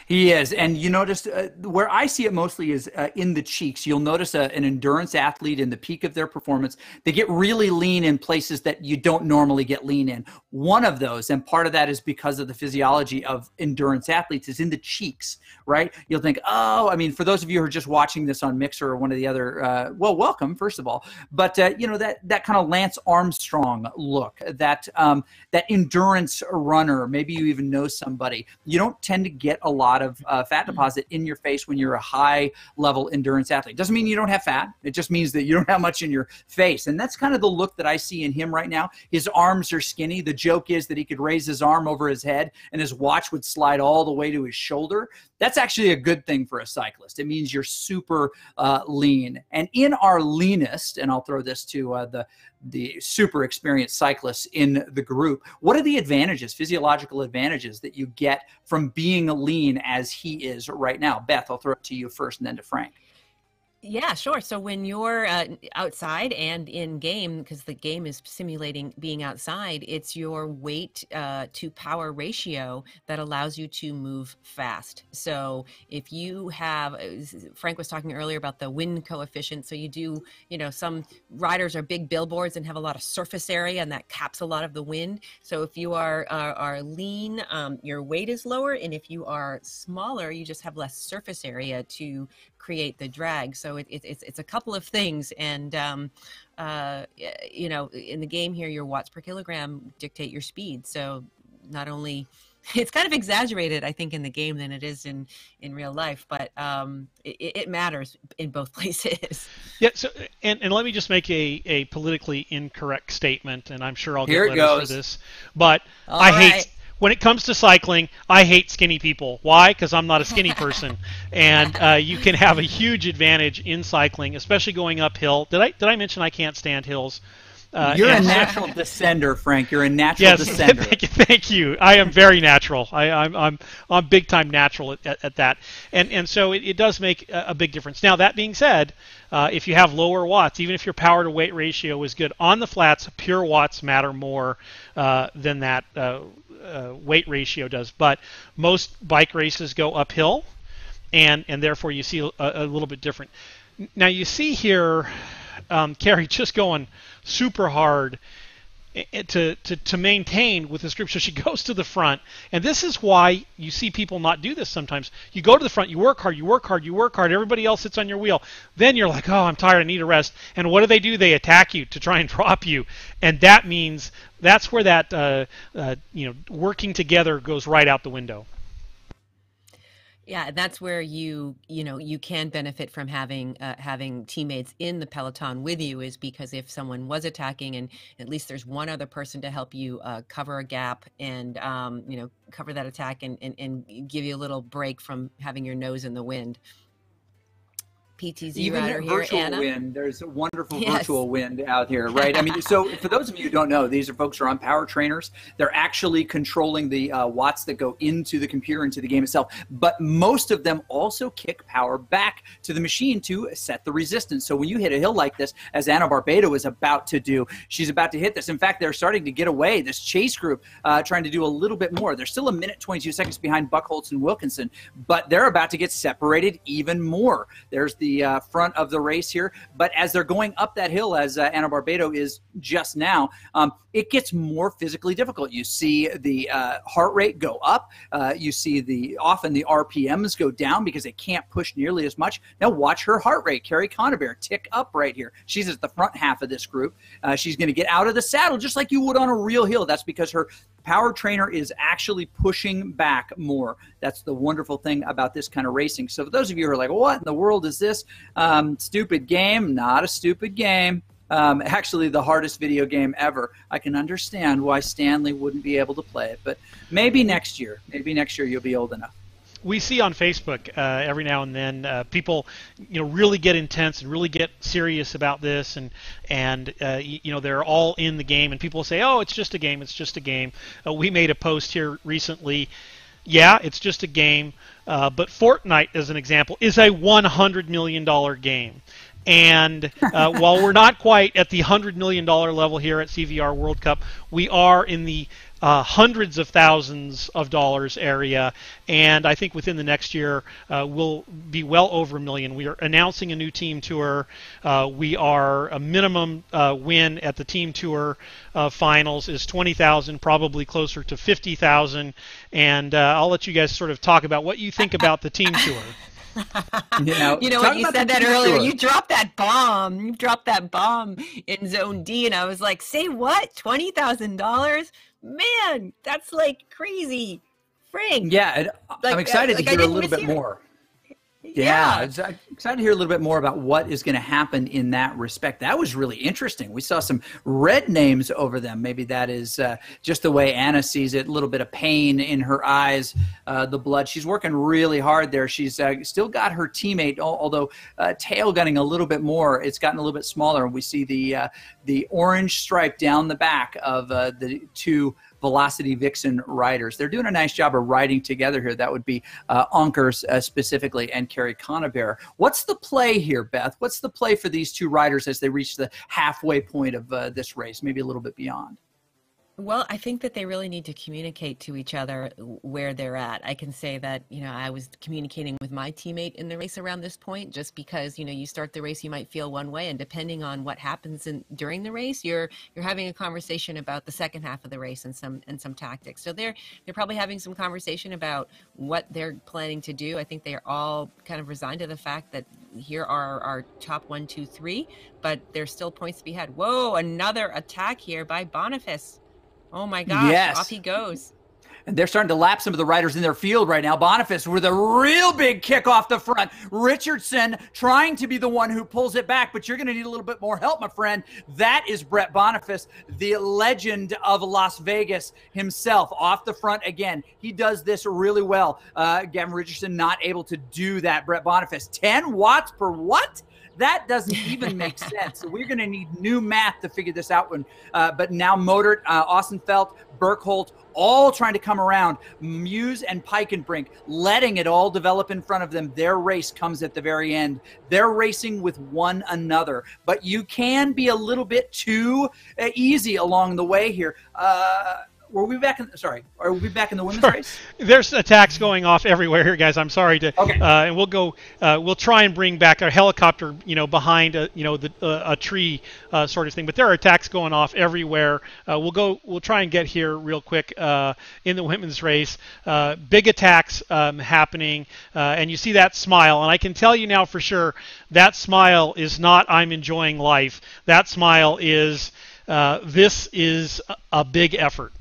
He is, and you notice where I see it mostly is in the cheeks. You'll notice an endurance athlete in the peak of their performance, they get really lean in places that you don't normally get lean in. One of those, and part of that is because of the physiology of endurance athletes, is in the cheeks, right? You'll think, oh, I mean, for those of you who are just watching this on Mixer or one of the other, well, welcome, first of all. But, that kind of Lance Armstrong look, that endurance runner, maybe you even know somebody. You don't tend to get a lot of fat deposit in your face when you're a high-level endurance athlete. Doesn't mean you don't have fat. It just means that you don't have much in your face. And that's kind of the look that I see in him right now. His arms are skinny. The joke is that he could raise his arm over his head and his watch would slide all the way to his shoulder. That's actually a good thing for a cyclist. It means you're super lean. And in our leanest, and I'll throw this to the super experienced cyclists in the group, what are the advantages, physiological advantages that you get from being lean as he is right now? Beth, I'll throw it to you first and then to Frank. Yeah, sure. So when you're outside and in game, because the game is simulating being outside, it's your weight to power ratio that allows you to move fast. So if you have, Frank was talking earlier about the wind coefficient. So you do, some riders are big billboards and have a lot of surface area, and that caps a lot of the wind. So if you are lean, your weight is lower, and if you are smaller, you just have less surface area to create the drag. So it's a couple of things, and in the game here, your watts per kilogram dictate your speed. So not only it's kind of exaggerated, I think, in the game than it is in real life, but it matters in both places. Yeah. So and let me just make a politically incorrect statement, and I'm sure I'll get letters for this, but when it comes to cycling, I hate skinny people. Why? Because I'm not a skinny person, and you can have a huge advantage in cycling, especially going uphill. Did I mention I can't stand hills? You're a natural descender, Frank. You're a natural descender. Thank you. I am very natural. I'm big time natural at that, and so it does make a big difference. Now that being said, if you have lower watts, even if your power to weight ratio is good on the flats, pure watts matter more than that weight ratio does. But most bike races go uphill, and therefore you see a little bit different. Now you see here, Carrie just going super hard to maintain with this group. So she goes to the front, and this is why you see people not do this sometimes. You go to the front, you work hard, everybody else sits on your wheel. Then you're like, oh, I'm tired, I need a rest. And what do? They attack you to try and drop you. And that means that's where that working together goes right out the window. Yeah, that's where you can benefit from having teammates in the peloton with you, is because if someone was attacking, and at least there's one other person to help you cover a gap and cover that attack and give you a little break from having your nose in the wind. PTZ Even rider here, virtual Anna. wind, there's a wonderful virtual wind out here, right? I mean, so for those of you who don't know, these are folks who are on power trainers. They're actually controlling the watts that go into the computer, into the game itself. But most of them also kick power back to the machine to set the resistance. So when you hit a hill like this, as Anna Barbado is about to do, she's about to hit this. In fact, they're starting to get away, this chase group, trying to do a little bit more. They're still a minute 22 seconds behind Buchholz and Wilkinson, but they're about to get separated even more. There's the front of the race here, but as they're going up that hill, as Anna Barbado is just now, it gets more physically difficult. You see the heart rate go up. You see often the RPMs go down because they can't push nearly as much. Now watch her heart rate, Carrie Conabear, tick up right here. She's at the front half of this group. She's going to get out of the saddle just like you would on a real hill. That's because her power trainer is actually pushing back more. That's the wonderful thing about this kind of racing. So for those of you who are like, what in the world is this? Stupid game? Not a stupid game. Actually, the hardest video game ever. I can understand why Stanley wouldn't be able to play it, but maybe next year. Maybe next year you'll be old enough. We see on Facebook every now and then people, really get intense and really get serious about this, and they're all in the game, and people say, "Oh, it's just a game. It's just a game." We made a post here recently. Yeah, it's just a game, but Fortnite, as an example, is a $100 million game. And while we're not quite at the $100 million level here at CVR World Cup, we are in the hundreds of thousands of dollars area, and I think within the next year we'll be well over $1 million. We are announcing a new team tour. We are a minimum win at the team tour finals is $20,000, probably closer to $50,000, and I'll let you guys sort of talk about what you think about the team tour. When you said that earlier, you dropped that bomb. You dropped that bomb in Zone D, and I was like, "Say what? $20,000? Man, that's like crazy, Frank." Yeah, I'm excited to hear a little bit more. Yeah, I'm excited to hear a little bit more about what is going to happen in that respect. That was really interesting. We saw some red names over them. Maybe that is just the way Anna sees it, a little bit of pain in her eyes, the blood. She's working really hard there. She's still got her teammate, although tail gunning a little bit more. It's gotten a little bit smaller. We see the orange stripe down the back of the two Velocity Vixen riders. They're doing a nice job of riding together here. That would be Onkers specifically and Carrie Conabear. What's the play here, Beth? What's the play for these two riders as they reach the halfway point of this race, maybe a little bit beyond? Well, I think that they really need to communicate to each other where they're at. I can say that, I was communicating with my teammate in the race around this point, just because, you start the race, you might feel one way, and depending on what happens during the race, you're having a conversation about the second half of the race and some tactics. So they're probably having some conversation about what they're planning to do. I think they are all kind of resigned to the fact that here are our top 1, 2, 3, but there's still points to be had. Whoa, another attack here by Boniface. Oh my gosh, yes. Off he goes. And they're starting to lap some of the riders in their field right now. Boniface with a real big kick off the front. Richardson trying to be the one who pulls it back, but you're going to need a little bit more help, my friend. That is Brett Boniface, the legend of Las Vegas himself, off the front again. He does this really well. Gavin Richardson not able to do that. Brett Boniface, 10 watts per what? That doesn't even make sense. So we're going to need new math to figure this out. But now Modert, Austenfeld, Burkholt, all trying to come around. Muse and Peikenbrink letting it all develop in front of them. Their race comes at the very end. They're racing with one another. But you can be a little bit too easy along the way here. Are we back in the women's race? There's attacks going off everywhere here, guys. I'm sorry to. Okay. And we'll go. We'll try and bring back our helicopter, behind a tree, sort of thing. But there are attacks going off everywhere. We'll try and get here real quick in the women's race. Big attacks happening, and you see that smile. And I can tell you now for sure that smile is not "I'm enjoying life." That smile is this is a big effort.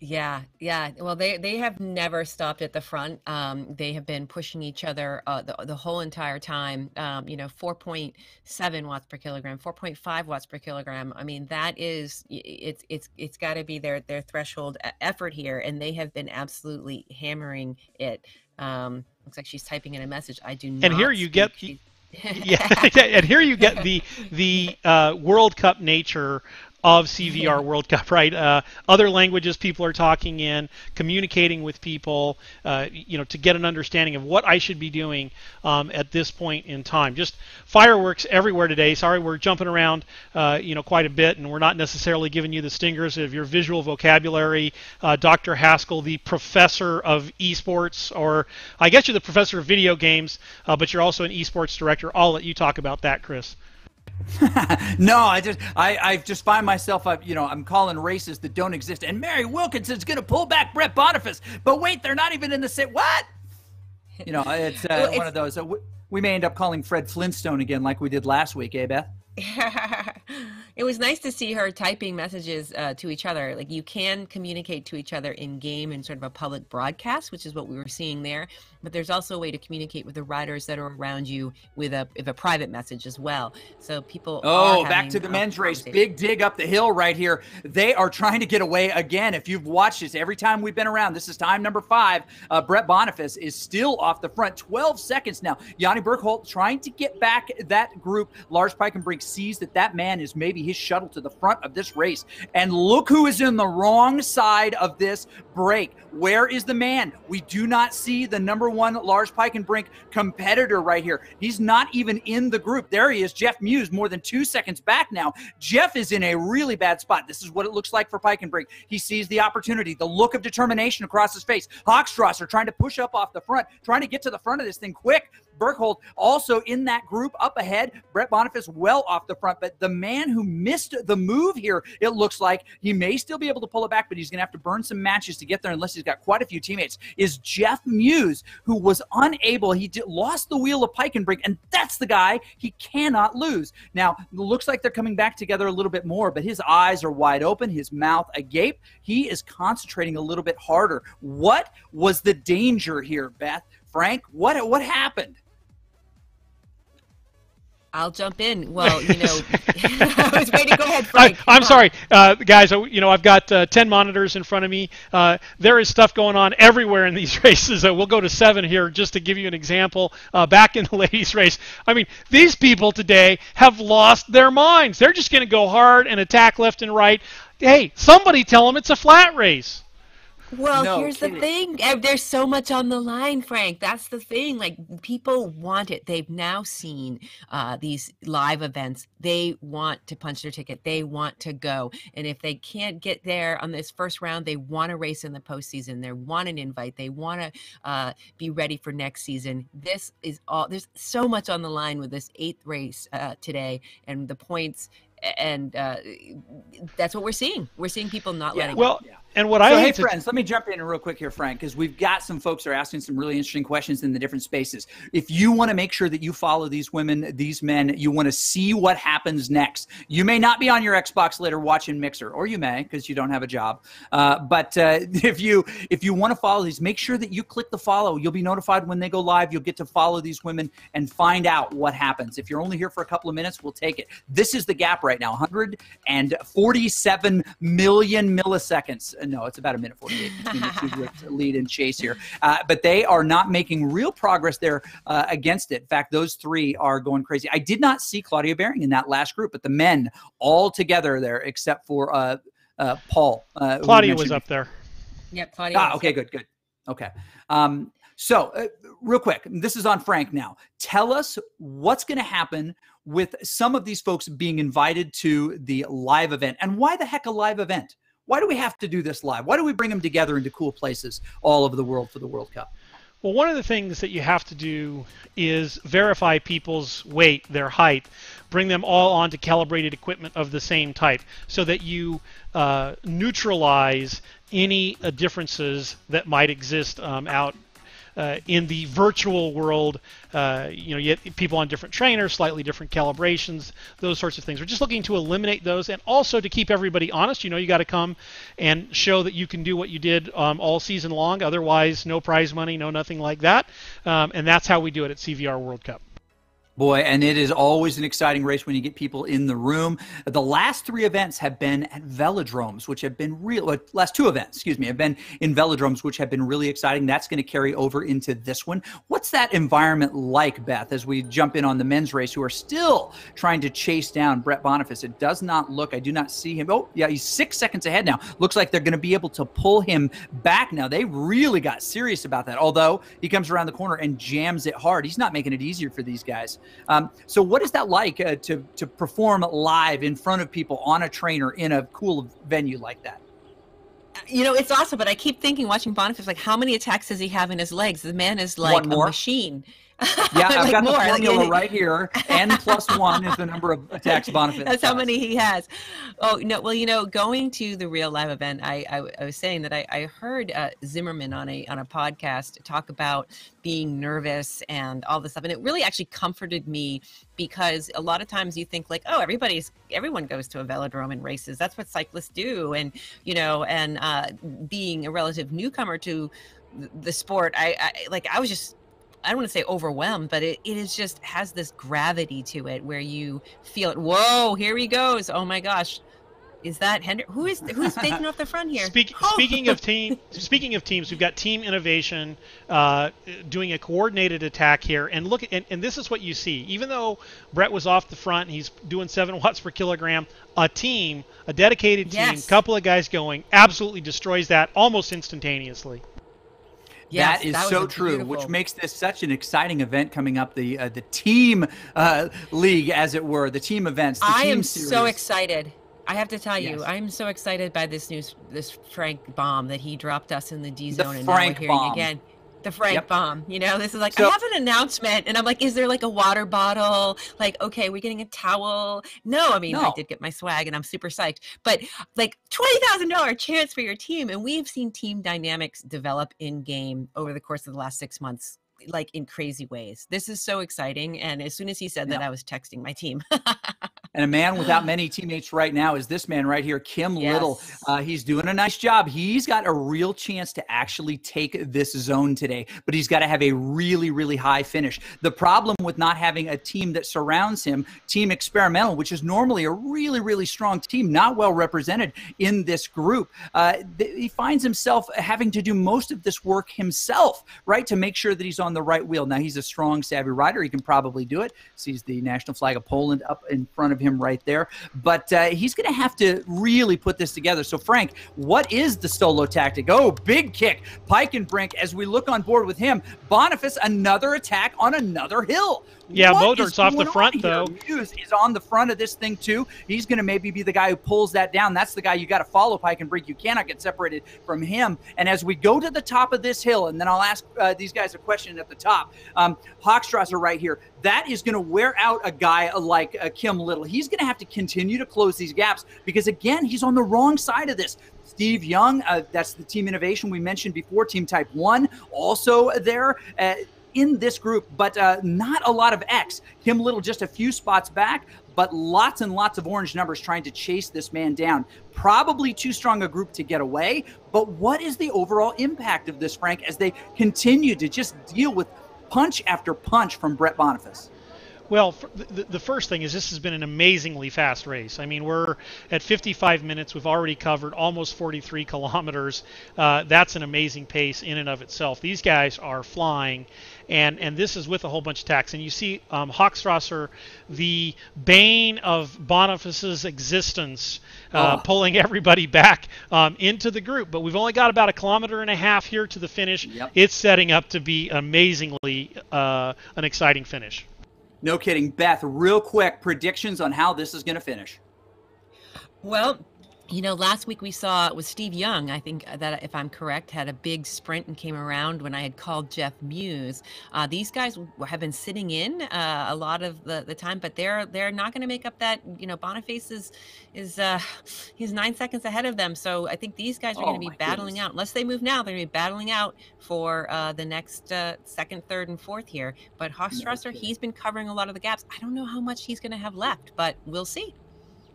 Yeah. Well, they have never stopped at the front. They have been pushing each other the whole entire time. 4.7 watts per kilogram, 4.5 watts per kilogram. I mean, that is it's got to be their threshold effort here, and they have been absolutely hammering it. Looks like she's typing in a message. I do not. And here you get. And here you get the World Cup nature of CVR World Cup, right? Other languages people are talking in, communicating with people, to get an understanding of what I should be doing at this point in time. Just fireworks everywhere today. Sorry, we're jumping around, quite a bit, and we're not necessarily giving you the stingers of your visual vocabulary. Dr. Haskell, the professor of esports, or I guess you're the professor of video games, but you're also an esports director. I'll let you talk about that, Chris. No, I just find myself, I'm calling races that don't exist. And Mary Wilkinson's going to pull back Brett Boniface. But wait, they're not even in the same. What? It's one of those. We may end up calling Fred Flintstone again like we did last week, eh, Beth? It was nice to see her typing messages to each other. Like, you can communicate to each other in game in sort of a public broadcast, which is what we were seeing there. But there's also a way to communicate with the riders that are around you with a private message as well. So people. Back to the men's race. Big dig up the hill right here. They are trying to get away again. If you've watched this every time we've been around, this is time number 5. Brett Boniface is still off the front. 12 seconds now. Yanni Bergholt trying to get back that group. Lars Peikenbrink sees that man is maybe his shuttle to the front of this race. And look who is in the wrong side of this break. Where is the man? We do not see the number 1 Lars Peikenbrink competitor right here. He's not even in the group. There he is, Jeff Muse, more than 2 seconds back now. Jeff is in a really bad spot. This is what it looks like for Peikenbrink. He sees the opportunity, the look of determination across his face. Hochstrasser trying to push up off the front, trying to get to the front of this thing quick. Bergholt also in that group up ahead. Brett Boniface well off the front, but the man who missed the move here, it looks like he may still be able to pull it back, but he's going to have to burn some matches to get there unless he's got quite a few teammates, is Jeff Muse, who was unable. He lost the wheel of Peikenbrink, and that's the guy he cannot lose. Now, it looks like they're coming back together a little bit more, but his eyes are wide open, his mouth agape. He is concentrating a little bit harder. What was the danger here, Beth? Frank, what happened? I'll jump in. Well, I was waiting. Go ahead, Frank. I'm sorry, guys. I've got 10 monitors in front of me. There is stuff going on everywhere in these races. We'll go to 7 here just to give you an example. Back in the ladies' race, I mean, these people today have lost their minds. They're just going to go hard and attack left and right. Hey, somebody tell them it's a flat race. Well, here's the thing. There's so much on the line, Frank. That's the thing. Like, people want it. They've now seen these live events. They want to punch their ticket. They want to go. And if they can't get there on this first round, they want to race in the postseason. They want an invite. They want to be ready for next season. This is all. There's so much on the line with this 8th race today, and the points. And that's what we're seeing. We're seeing people not letting go. And what friends, let me jump in real quick here, Frank, because we've got some folks that are asking some really interesting questions in the different spaces. If you want to make sure that you follow these women, these men, you want to see what happens next. You may not be on your Xbox later watching Mixer, or you may because you don't have a job. But if you want to follow these, make sure that you click the follow. You'll be notified when they go live. You'll get to follow these women and find out what happens. If you're only here for a couple of minutes, we'll take it. This is the gap right now, 147 million milliseconds. No, it's about 1:48 between the two groups, lead and chase here. But they are not making real progress there against it. In fact, those 3 are going crazy. I did not see Claudia Behring in that last group, but the men all together there, except for Paul. Claudia was up there. Yep, Claudia. Okay, good. Okay. So real quick, this is on Frank now. Tell us what's going to happen with some of these folks being invited to the live event. And why the heck a live event? Why do we have to do this live? Why do we bring them together into cool places all over the world for the World Cup? Well, one of the things that you have to do is verify people's weight, their height, bring them all onto calibrated equipment of the same type so that you neutralize any differences that might exist out in the virtual world. You get people on different trainers, slightly different calibrations, those sorts of things. We're just looking to eliminate those, and also to keep everybody honest. You got to come and show that you can do what you did all season long. Otherwise, no prize money, no nothing like that. And that's how we do it at CVR World Cup. Boy, and it is always an exciting race when you get people in the room. The last 3 events have been at velodromes, which have been last 2 events, have been in velodromes, which have been really exciting. That's going to carry over into this one. What's that environment like, Beth, as we jump in on the men's race, who are still trying to chase down Brett Boniface? It does not look, I do not see him. Oh, yeah, he's 6 seconds ahead now. Looks like they're going to be able to pull him back now. They really got serious about that, although he comes around the corner and jams it hard. He's not making it easier for these guys. So what is that like to perform live in front of people on a trainer in a cool venue like that? It's awesome, but I keep thinking, watching Boniface, like, how many attacks does he have in his legs? The man is like a machine. Yeah, I've got the formula right here. N+1 is the number of attacks Boniface That's how many he has. Oh, no. Well, going to the real live event, I was saying that I heard Zimmerman on a podcast talk about being nervous and all this stuff. And it really actually comforted me, because a lot of times you think like, oh, everyone goes to a velodrome and races. That's what cyclists do. And, being a relative newcomer to the sport, I was just, I don't want to say overwhelmed, but it is just has this gravity to it where you feel it. Whoa, here he goes. Oh my gosh. Is that Hendrick? Who's taking off the front here? Speaking of teams, we've got Team Innovation doing a coordinated attack here, and look, and this is what you see. Even though Brett was off the front, he's doing 7 watts per kilogram. A dedicated team, couple of guys going, absolutely destroys that almost instantaneously. Yes, that is so true, which makes this such an exciting event coming up. The team league, as it were, the team events. I am so excited. I have to tell you, I'm so excited by this news, this Frank bomb that he dropped us in the D zone, and now we're hearing again. The Frank bomb, this is like, I have an announcement, and I'm like, is there like a water bottle? Like, okay, we're getting a towel. No, I did get my swag, and I'm super psyched. But like $20,000 chance for your team, and we've seen team dynamics develop in game over the course of the last 6 months, like in crazy ways. This is so exciting, and as soon as he said that, I was texting my team. And a man without many teammates right now is this man right here, Kim Little. He's doing a nice job. He's got a real chance to actually take this zone today, but he's got to have a really, really high finish. The problem with not having a team that surrounds him, Team Experimental, which is normally a really, really strong team, not well represented in this group, he finds himself having to do most of this work himself, right, to make sure that he's on the right wheel. Now, he's a strong, savvy rider. He can probably do it. Sees the national flag of Poland up in front of him right there, but he's going to have to really put this together. So, Frank, what is the solo tactic? Oh, big kick. Pike and Brink, as we look on board with him. Boniface, another attack on another hill. Yeah, Modert's off the front, though. Muse is on the front of this thing, too. He's going to maybe be the guy who pulls that down. That's the guy you got to follow, Pike and Brink. You cannot get separated from him. And as we go to the top of this hill, and then I'll ask these guys a question at the top, Hochstrasser right here, that is going to wear out a guy like Kim Little. He's going to have to continue to close these gaps because, again, he's on the wrong side of this. Steve Young, that's the Team Innovation we mentioned before, Team Type 1, also there in this group, but not a lot of X. Kim Little just a few spots back, but lots and lots of orange numbers trying to chase this man down. Probably too strong a group to get away, but what is the overall impact of this, Frank, as they continue to just deal with punch after punch from Brett Boniface? Well, the first thing is this has been an amazingly fast race. I mean, we're at 55 minutes. We've already covered almost 43 kilometers. That's an amazing pace in and of itself. These guys are flying, and this is with a whole bunch of attacks. And you see Hochstrasser, the bane of Boniface's existence, pulling everybody back into the group. But we've only got about 1.5 kilometers here to the finish. Yep. It's setting up to be amazingly an exciting finish. No kidding. Beth, real quick, predictions on how this is going to finish. Well, last week we saw it was Steve Young, I think that if I'm correct, had a big sprint and came around when I had called Jeff Muse. These guys have been sitting in a lot of the time, but they're not going to make up that, Boniface is he's 9 seconds ahead of them. So I think these guys are going to be battling out. Unless they move now, they're going to be battling out for the next second, third, and fourth here. But Hochstrasser, he's been covering a lot of the gaps. I don't know how much he's going to have left, but we'll see.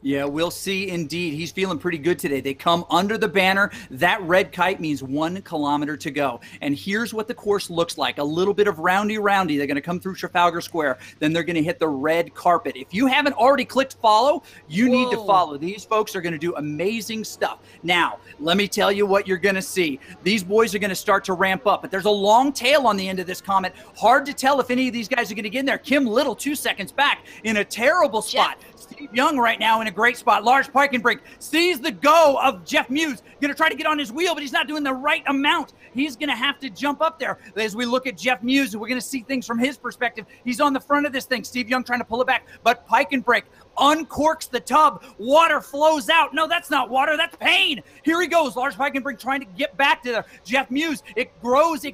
Yeah, we'll see indeed. He's feeling pretty good today. They come under the banner. That red kite means 1 kilometer to go. And here's what the course looks like. A little bit of roundy. They're going to come through Trafalgar Square. Then they're going to hit the red carpet. If you haven't already clicked follow, you need to follow. These folks are going to do amazing stuff. Now, let me tell you what you're going to see. These boys are going to start to ramp up, but there's a long tail on the end of this comet. Hard to tell if any of these guys are going to get in there. Kim Little, 2 seconds back in a terrible spot. Steve Young right now in a great spot. Lars Peikenbrink sees the go of Jeff Muse. Going to try to get on his wheel, but he's not doing the right amount. He's going to have to jump up there. As we look at Jeff Muse, we're going to see things from his perspective. He's on the front of this thing. Steve Young trying to pull it back, but Peikenbrink uncorks the tub. Water flows out. No, that's not water. That's pain. Here he goes. Lars Peikenbrink trying to get back to Jeff Muse. It grows.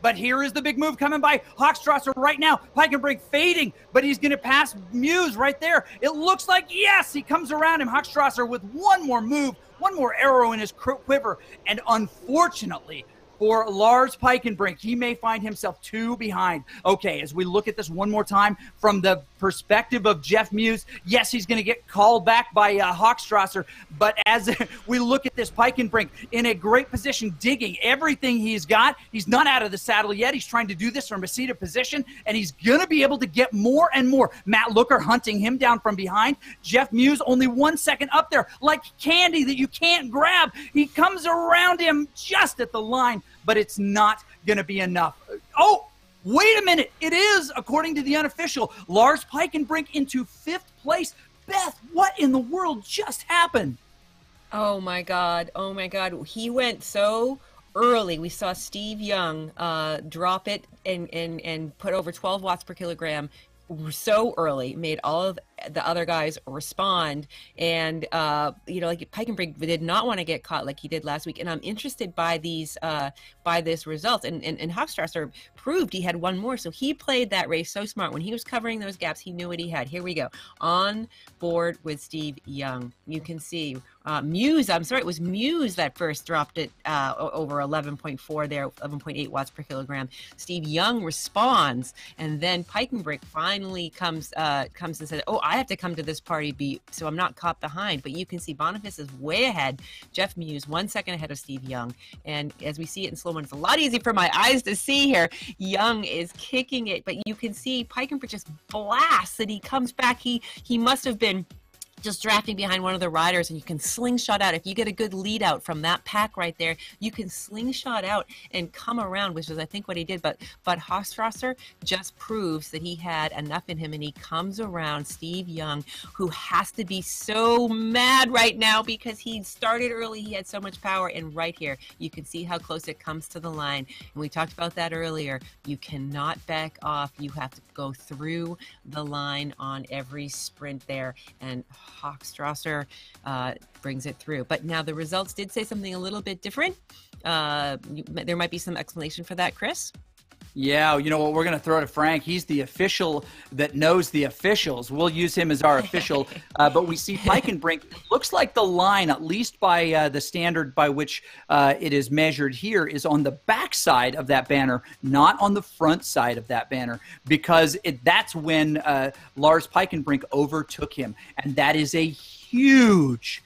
But here is the big move coming by Hochstrasser right now. Peikenbrink fading, but he's going to pass Muse right there. It looks like, yes, he comes around him. Hochstrasser with one more move, one more arrow in his quiver. And unfortunately, for Lars Peikenbrink, he may find himself 2 behind. Okay, as we look at this one more time from the perspective of Jeff Muse, yes, he's going to get called back by Hochstrasser, but as we look at this, Peikenbrink in a great position, digging everything he's got. He's not out of the saddle yet. He's trying to do this from a seated position, and he's going to be able to get more and more. Matt Looker hunting him down from behind. Jeff Muse only 1 second up there, like candy that you can't grab. He comes around him just at the line, but it's not going to be enough. Oh, wait a minute. It is, according to the unofficial, Lars Peikenbrink into 5th place. Beth, what in the world just happened? Oh, my God. He went so early. We saw Steve Young drop it and put over 12 watts per kilogram so early, made all of the other guys respond. And, like Peikenbrink did not want to get caught like he did last week. And I'm interested by this result. And Hochstrasser proved he had one more. So he played that race so smart. When he was covering those gaps, he knew what he had. Here we go. On board with Steve Young. You can see Muse, it was Muse that first dropped it over 11.4 there, 11.8 watts per kilogram. Steve Young responds, and then Peikenbrink finally comes and says, oh, I have to come to this party so I'm not caught behind. But you can see Boniface is way ahead. Jeff Muse 1 second ahead of Steve Young. And as we see it in slow mo, it's a lot easier for my eyes to see here. Young is kicking it, but you can see Peikenbrink just blasts and he comes back. He must have been just drafting behind one of the riders, and you can slingshot out. If you get a good lead out from that pack right there, you can slingshot out and come around, which is I think what he did. But Hochstrasser just proves that he had enough in him, and he comes around Steve Young, who has to be so mad right now because he started early. He had so much power, and right here you can see how close it comes to the line. And we talked about that earlier. You cannot back off. You have to go through the line on every sprint there, and Hochstrasser brings it through. But now the results did say something a little bit different. There might be some explanation for that, Chris? Yeah, you know what? We're going to throw to Frank. He's the official that knows the officials. We'll use him as our official. But we see Peikenbrink. Looks like the line, at least by the standard by which it is measured here, is on the back side of that banner, not on the front side of that banner, because that's when Lars Peikenbrink overtook him. And that is a huge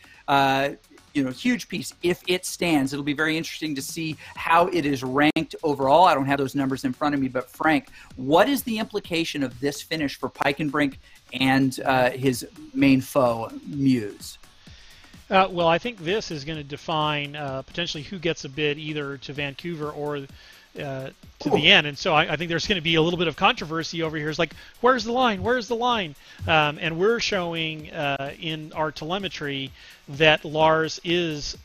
huge piece. If it stands, it'll be very interesting to see how it is ranked overall. I don't have those numbers in front of me, but Frank, what is the implication of this finish for Peikenbrink and his main foe, Muse? Well, I think this is going to define potentially who gets a bid either to Vancouver or to the end. And so I think there's going to be a little bit of controversy over here. It's like, where's the line? Where's the line? And we're showing in our telemetry that Lars is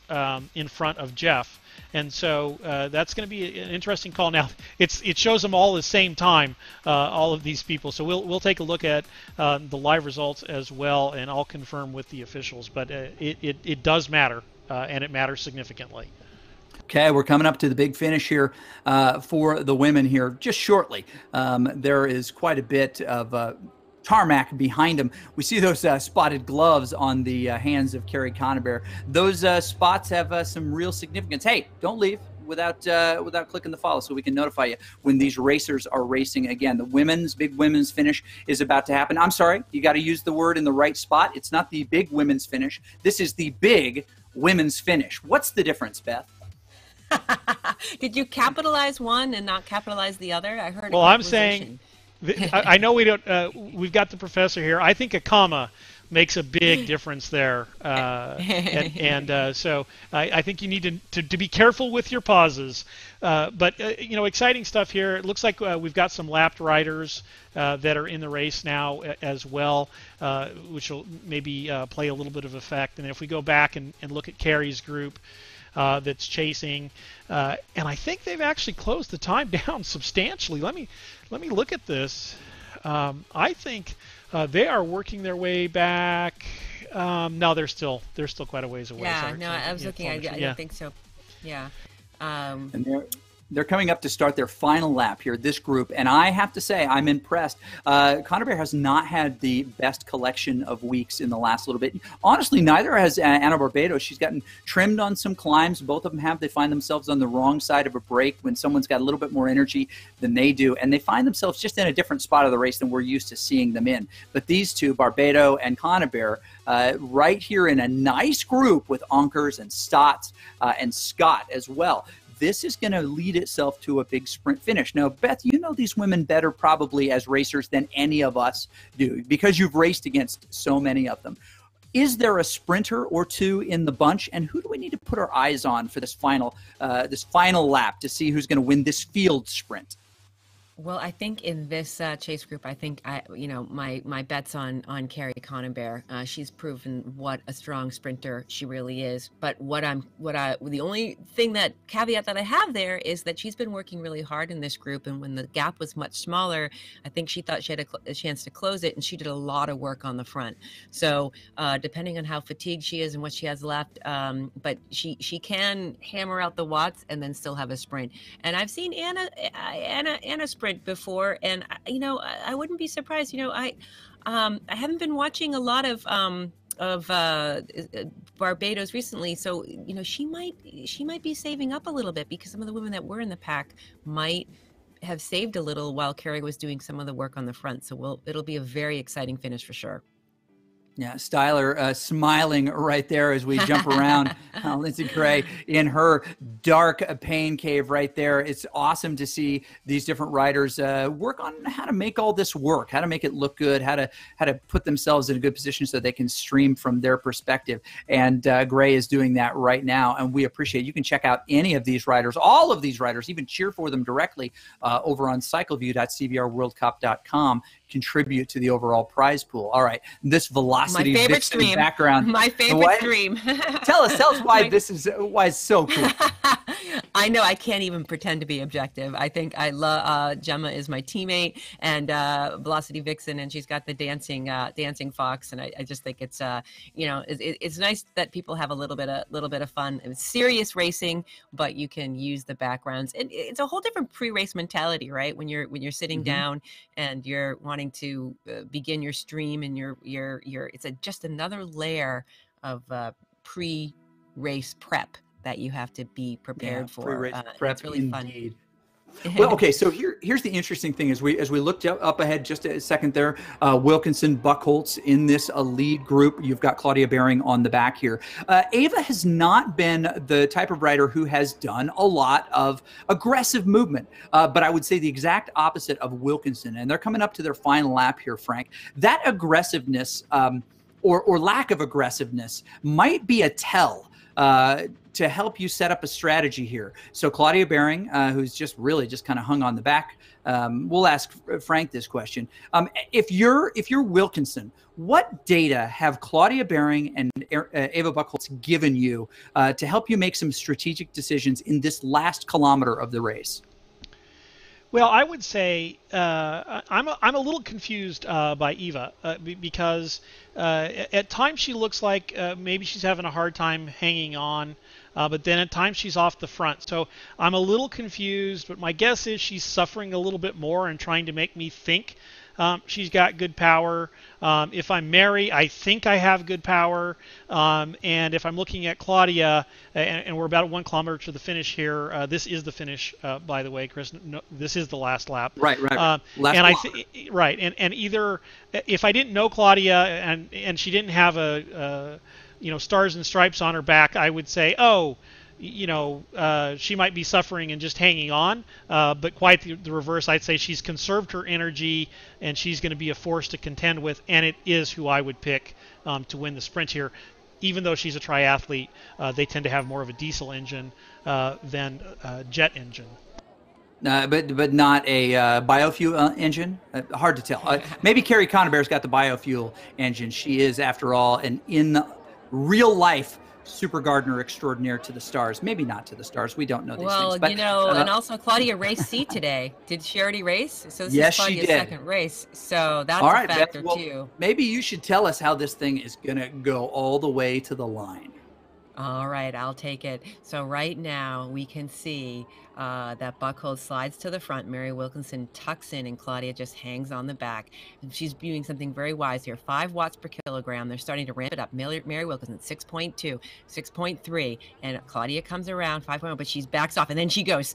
in front of Jeff. And so that's going to be an interesting call. Now, it shows them all at the same time, all of these people. So we'll take a look at the live results as well, and I'll confirm with the officials. But it does matter, and it matters significantly. Okay, we're coming up to the big finish here for the women here just shortly. There is quite a bit of tarmac behind them. We see those spotted gloves on the hands of Carrie Conaber. Those spots have some real significance. Hey, don't leave. without clicking the follow, so we can notify you when these racers are racing again. The big women's finish is about to happen. I'm sorry, you got to use the word in the right spot. It's not the big women's finish. This is the big women's finish. What's the difference, Beth? Did you capitalize one and not capitalize the other? I heard. Well, I'm saying, I know we don't. We've got the professor here. I think a comma makes a big difference there, so I think you need to be careful with your pauses. But exciting stuff here. It looks like we've got some lapped riders that are in the race now as well, which will maybe play a little bit of effect. And if we go back and look at Carrie's group that's chasing, and I think they've actually closed the time down substantially. Let me look at this. I think they are working their way back. No, they're still quite a ways away. Yeah, Sorry. no, I was looking. I don't think so. Yeah. And they're coming up to start their final lap here, this group, and I have to say I'm impressed. Connor Bear has not had the best collection of weeks in the last little bit. Honestly, neither has Anna Barbados. She's gotten trimmed on some climbs. Both of them have. They find themselves on the wrong side of a break when someone's got a little bit more energy than they do, and they find themselves just in a different spot of the race than we're used to seeing them in. But these two, Barbados and Connor Bear, right here in a nice group with Onkers and Stotts and Scott as well. This is going to lead itself to a big sprint finish. Now, Beth, you know these women better probably as racers than any of us do because you've raced against so many of them. Is there a sprinter or two in the bunch, and who do we need to put our eyes on for this final lap to see who's going to win this field sprint? Well, I think in this chase group, I think my bet's on Carrie Conenbear. She's proven what a strong sprinter she really is. But the only caveat that I have there is that she's been working really hard in this group, and when the gap was much smaller, I think she thought she had a chance to close it, and she did a lot of work on the front. So depending on how fatigued she is and what she has left, but she can hammer out the watts and then still have a sprint. And I've seen Anna sprint before, and I wouldn't be surprised. I haven't been watching a lot of Barbados recently, so she might be saving up a little bit because some of the women that were in the pack might have saved a little while Carrie was doing some of the work on the front. So it'll be a very exciting finish for sure. Yeah, Styler smiling right there as we jump around. Lindsay Gray in her dark pain cave right there. It's awesome to see these different riders work on how to make all this work, how to make it look good, how to put themselves in a good position so they can stream from their perspective. And Gray is doing that right now, and we appreciate it. You can check out any of these riders, all of these riders, even cheer for them directly over on cycleview.cvrworldcup.com. Contribute to the overall prize pool. All right, this velocity vixen background. My favorite stream. Tell us why this is so cool. I know I can't even pretend to be objective. I think I love Gemma is my teammate, and Velocity Vixen, and she's got the dancing fox, and I just think it's it's nice that people have a little bit of fun. It's serious racing, but you can use the backgrounds. It's a whole different pre-race mentality, right? When you're sitting down and you're wanting to begin your stream, and it's just another layer of pre-race prep that you have to be prepared for. Pre-race prep, it's really indeed. fun. Well, okay, so here's the interesting thing as we looked up ahead just a second there, Wilkinson, Buchholz in this lead group. You've got Claudia Behring on the back here. Ava has not been the type of rider who has done a lot of aggressive movement, but I would say the exact opposite of Wilkinson. And they're coming up to their final lap here, Frank. That aggressiveness or lack of aggressiveness might be a tell to help you set up a strategy here. So Claudia Behring, who's just kind of hung on the back, we'll ask Frank this question. If you're Wilkinson, what data have Claudia Behring and Ava Buchholz given you to help you make some strategic decisions in this last kilometer of the race? Well, I would say I'm a little confused by Eva because at times she looks like maybe she's having a hard time hanging on, but then at times she's off the front. So I'm a little confused, but my guess is she's suffering a little bit more and trying to make me think she's got good power. If I'm Mary, I think I have good power. And if I'm looking at Claudia, and we're about 1 kilometer to the finish here, this is the finish, by the way, Chris. No, this is the last lap. Right. And and either if I didn't know Claudia and she didn't have a stars and stripes on her back, I would say, oh, she might be suffering and just hanging on, but quite the reverse. I'd say she's conserved her energy and she's going to be a force to contend with, and it is who I would pick to win the sprint here. Even though she's a triathlete, they tend to have more of a diesel engine than a jet engine. But not a biofuel engine? Hard to tell. Maybe Carrie Conaber's got the biofuel engine. She is, after all, an in real life super gardener extraordinaire to the stars. Maybe not to the stars. We don't know these things. But, and also Claudia raced C today. Did she already race? So this yes, is Claudia's she did. Second race. So that's all right, a factor Beth, too. Maybe you should tell us how this thing is going to go all the way to the line. All right, I'll take it. So right now we can see that Buckhold slides to the front. Mary Wilkinson tucks in and Claudia just hangs on the back. And she's doing something very wise here. 5 watts per kilogram. They're starting to ramp it up. Mary Wilkinson, 6.2, 6.3. And Claudia comes around, 5.1, but she backs off. And then she goes.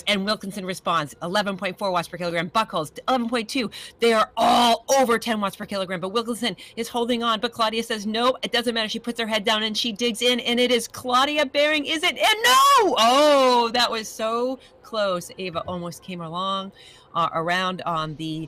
And Wilkinson responds, 11.4 watts per kilogram. Buckholz, 11.2. They are all over 10 watts per kilogram. But Wilkinson is holding on. But Claudia says, nope, it doesn't matter. She puts her head down and she digs in. And it is Claudia Behring, is it? And no! Oh, that was so close. Eva almost came along around on the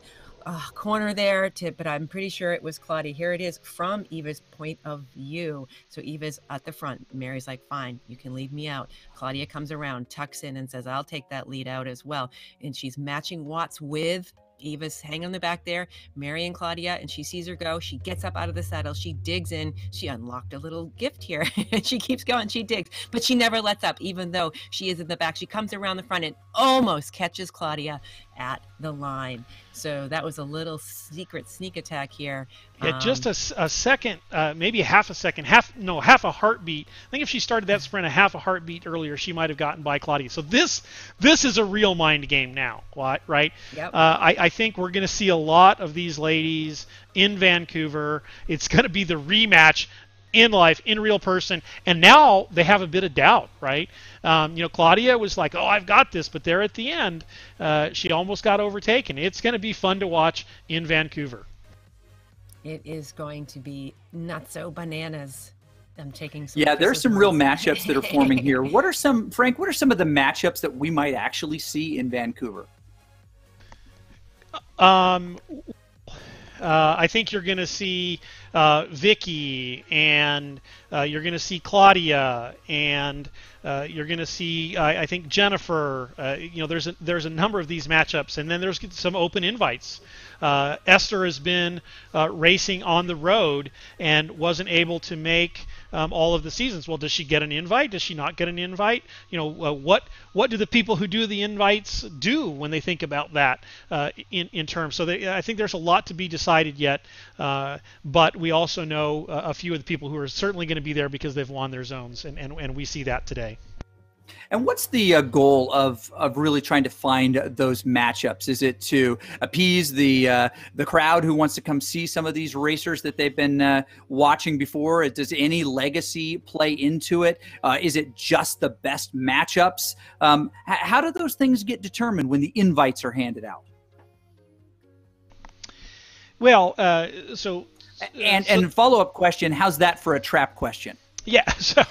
corner there, but I'm pretty sure it was Claudia. Here it is from Eva's point of view. So Eva's at the front. Mary's like, fine, you can leave me out. Claudia comes around, tucks in and says, I'll take that lead out as well. And she's matching watts with Eva's hanging on the back there, Mary and Claudia, and she sees her go. She gets up out of the saddle. She digs in. She unlocked a little gift here. She keeps going. She digs, but she never lets up, even though she is in the back. She comes around the front and almost catches Claudia at the line. So that was a little secret sneak attack here. Yeah, just a second, maybe half a second, half a heartbeat. I think if she started that sprint a half a heartbeat earlier, she might have gotten by Claudia. So this is a real mind game now, right? Yep. I think we're going to see a lot of these ladies in Vancouver. It's going to be the rematch in life, in real person, and now they have a bit of doubt, right? Claudia was like, oh, I've got this, but there at the end, she almost got overtaken. It's going to be fun to watch in Vancouver. It is going to be nutso bananas. I'm taking some. Yeah, there's some real matchups that are forming here. Frank, what are some of the matchups that we might actually see in Vancouver? I think you're going to see Vicky, and you're going to see Claudia, and you're going to see, I think, Jennifer. There's a number of these matchups, and then there's some open invites. Esther has been racing on the road and wasn't able to make all of the seasons. Well, does she get an invite? Does she not get an invite? What do the people who do the invites do when they think about that in terms? So I think there's a lot to be decided yet, but we also know a few of the people who are certainly going to be there because they've won their zones, and we see that today. And what's the goal of really trying to find those matchups? Is it to appease the crowd who wants to come see some of these racers that they've been watching before? Does any legacy play into it? Is it just the best matchups? How do those things get determined when the invites are handed out? Well, and follow-up question, how's that for a trap question? Yeah, so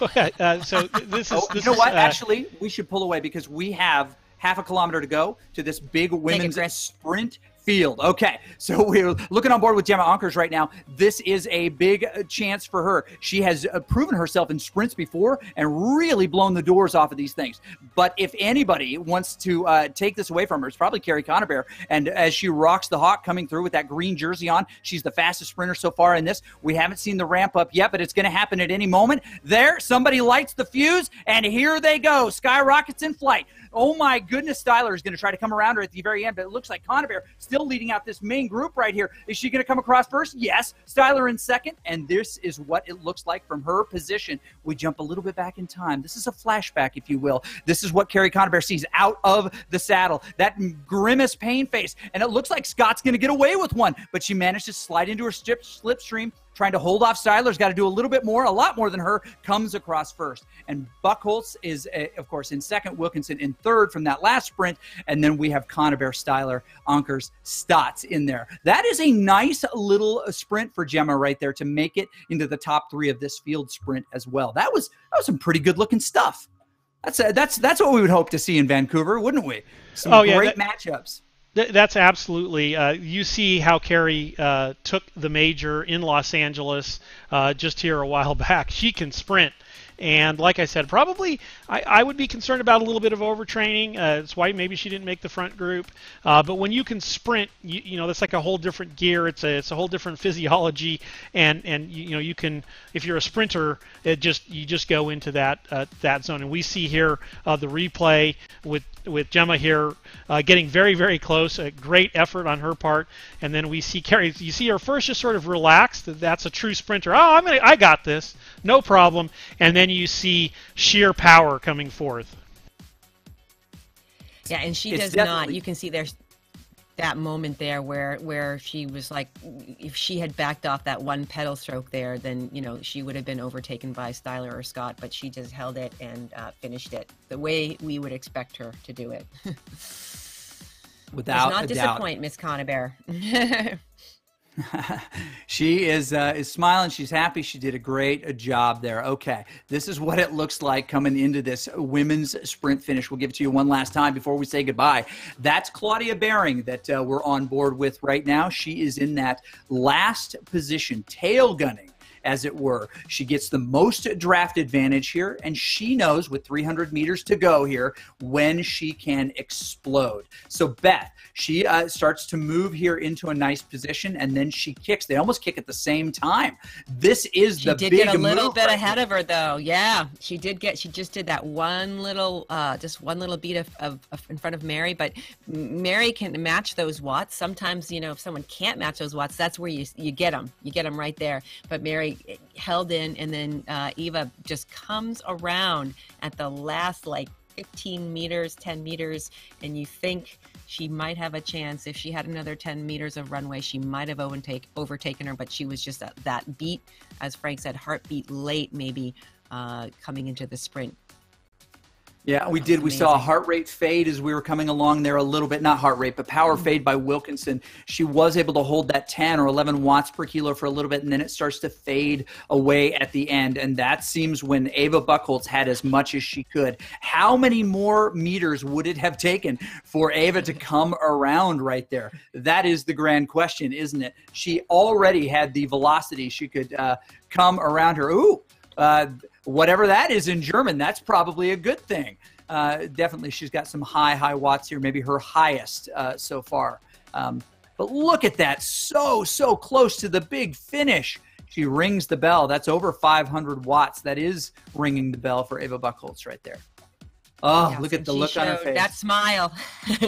this is... you know what? Actually, we should pull away because we have half a kilometer to go to this big women's sprint field. Okay, so we're looking on board with Gemma Ankers right now. This is a big chance for her. She has proven herself in sprints before and really blown the doors off of these things. But if anybody wants to take this away from her, it's probably Carrie Conabear. And as she rocks the hawk coming through with that green jersey on, she's the fastest sprinter so far in this. We haven't seen the ramp up yet, but it's going to happen at any moment. There, somebody lights the fuse, and here they go. Skyrockets in flight. Oh my goodness, Styler is going to try to come around her at the very end, but it looks like Conabear still leading out this main group right here. Is she going to come across first? Yes. Styler in second, and this is what it looks like from her position. We jump a little bit back in time. This is a flashback, if you will. This is what Carrie Conabear sees out of the saddle. That grimace pain face, and it looks like Scott's going to get away with one, but she managed to slide into her slipstream, trying to hold off Styler's got to do a little bit more, a lot more than her, comes across first. And Buchholz is, of course, in second, Wilkinson in third from that last sprint, and then we have Conabear, Styler, Ankers, Stotts in there. That is a nice little sprint for Gemma right there to make it into the top 3 of this field sprint as well. That was some pretty good-looking stuff. That's what we would hope to see in Vancouver, wouldn't we? Some great matchups. That's absolutely. You see how Carrie took the major in Los Angeles just here a while back. She can sprint. And like I said, probably I would be concerned about a little bit of overtraining. That's why maybe she didn't make the front group. But when you can sprint, you know, that's like a whole different gear. It's a whole different physiology. And you can, if you're a sprinter, you just go into that zone. And we see here the replay with Gemma here getting very, very close. A great effort on her part. And then we see Carrie. You see her first just sort of relaxed. That's a true sprinter. Oh, I got this. No problem. And then you see sheer power coming forth. Yeah, and she does not. You can see there's that moment there where she was like, if she had backed off that one pedal stroke there, then she would have been overtaken by Styler or Scott. But she just held it and finished it the way we would expect her to do it. Without not disappoint, Miss Conabear. She is smiling. She's happy. She did a great job there. Okay, this is what it looks like coming into this women's sprint finish. We'll give it to you one last time before we say goodbye. That's Claudia Behring that we're on board with right now. She is in that last position, tail gunning, as it were. She gets the most draft advantage here, and she knows with 300 meters to go here when she can explode. So Beth, she starts to move here into a nice position, and then she kicks. They almost kick at the same time. This is the big move. She did get a little bit ahead of her, though. Yeah, she just did that one little beat of in front of Mary, but Mary can match those watts. Sometimes, if someone can't match those watts, that's where you get them. You get them right there. But Mary held in, and then Eva just comes around at the last 15 meters, 10 meters, and you think she might have a chance. If she had another 10 meters of runway, she might have overtaken her, but she was just that beat, as Frank said, heartbeat late maybe coming into the sprint. Yeah, we did. We saw a heart rate fade as we were coming along there a little bit. Not heart rate, but power fade by Wilkinson. She was able to hold that 10 or 11 watts per kilo for a little bit, and then it starts to fade away at the end. And that seems when Eva Buchholz had as much as she could. How many more meters would it have taken for Eva to come around right there? That is the grand question, isn't it? She already had the velocity. She could come around her. Ooh. Whatever that is in German, that's probably a good thing. Definitely, she's got some high watts here, maybe her highest so far. But look at that, so close to the big finish. She rings the bell. That's over 500 watts. That is ringing the bell for Eva Buchholz right there. Oh, yes, look at the look on her face. That smile.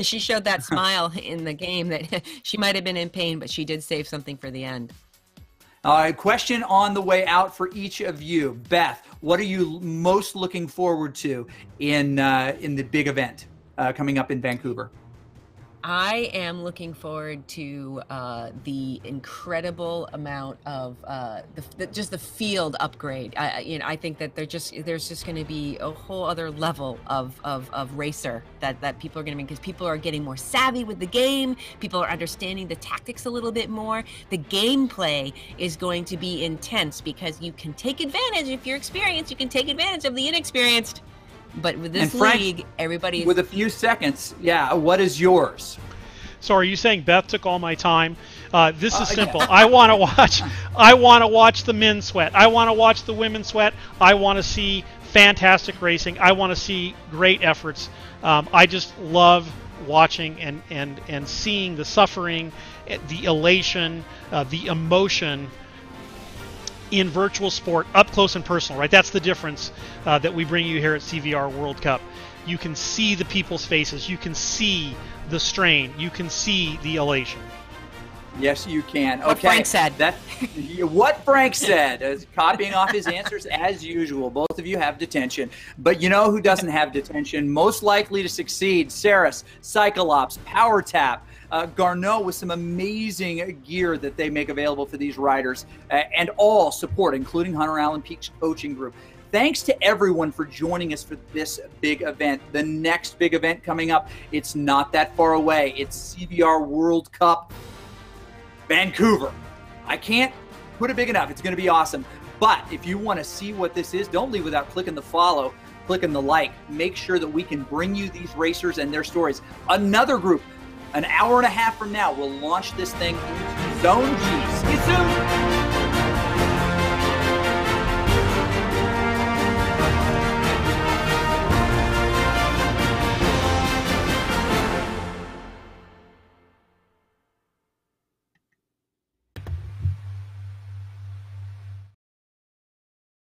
She showed that smile in the game that she might have been in pain, but she did save something for the end. All right, question on the way out for each of you. Beth, what are you most looking forward to in the big event coming up in Vancouver? I am looking forward to the incredible amount of just the field upgrade. I think that there's just going to be a whole other level of racer that people are going to be, because people are getting more savvy with the game. People are understanding the tactics a little bit more. The gameplay is going to be intense because you can take advantage, if you're experienced, you can take advantage of the inexperienced. But with this Frank, league, everybody with a few seconds, yeah. What is yours? So are you saying Beth took all my time? This is simple. Yeah. I want to watch the men sweat. I want to watch the women sweat. I want to see fantastic racing. I want to see great efforts. I just love watching and seeing the suffering, the elation, the emotion in virtual sport up close and personal, right? That's the difference that we bring you here at CVR World Cup. You can see the people's faces. You can see the strain. You can see the elation. Yes, you can. What Frank said. What Frank said. Copying off his answers as usual. Both of you have detention. But you know who doesn't have detention? Most likely to succeed. Ceres, Cyclops, Power Tap, Garneau with some amazing gear that they make available for these riders. And all support, including Hunter Allen Peak's coaching group. Thanks to everyone for joining us for this big event. The next big event coming up, it's not that far away. It's CVR World Cup Vancouver. I can't put it big enough. It's going to be awesome. But if you want to see what this is, don't leave without clicking the follow, clicking the like. Make sure that we can bring you these racers and their stories. Another group, an hour and a half from now, will launch this thing into Zone G. See you soon.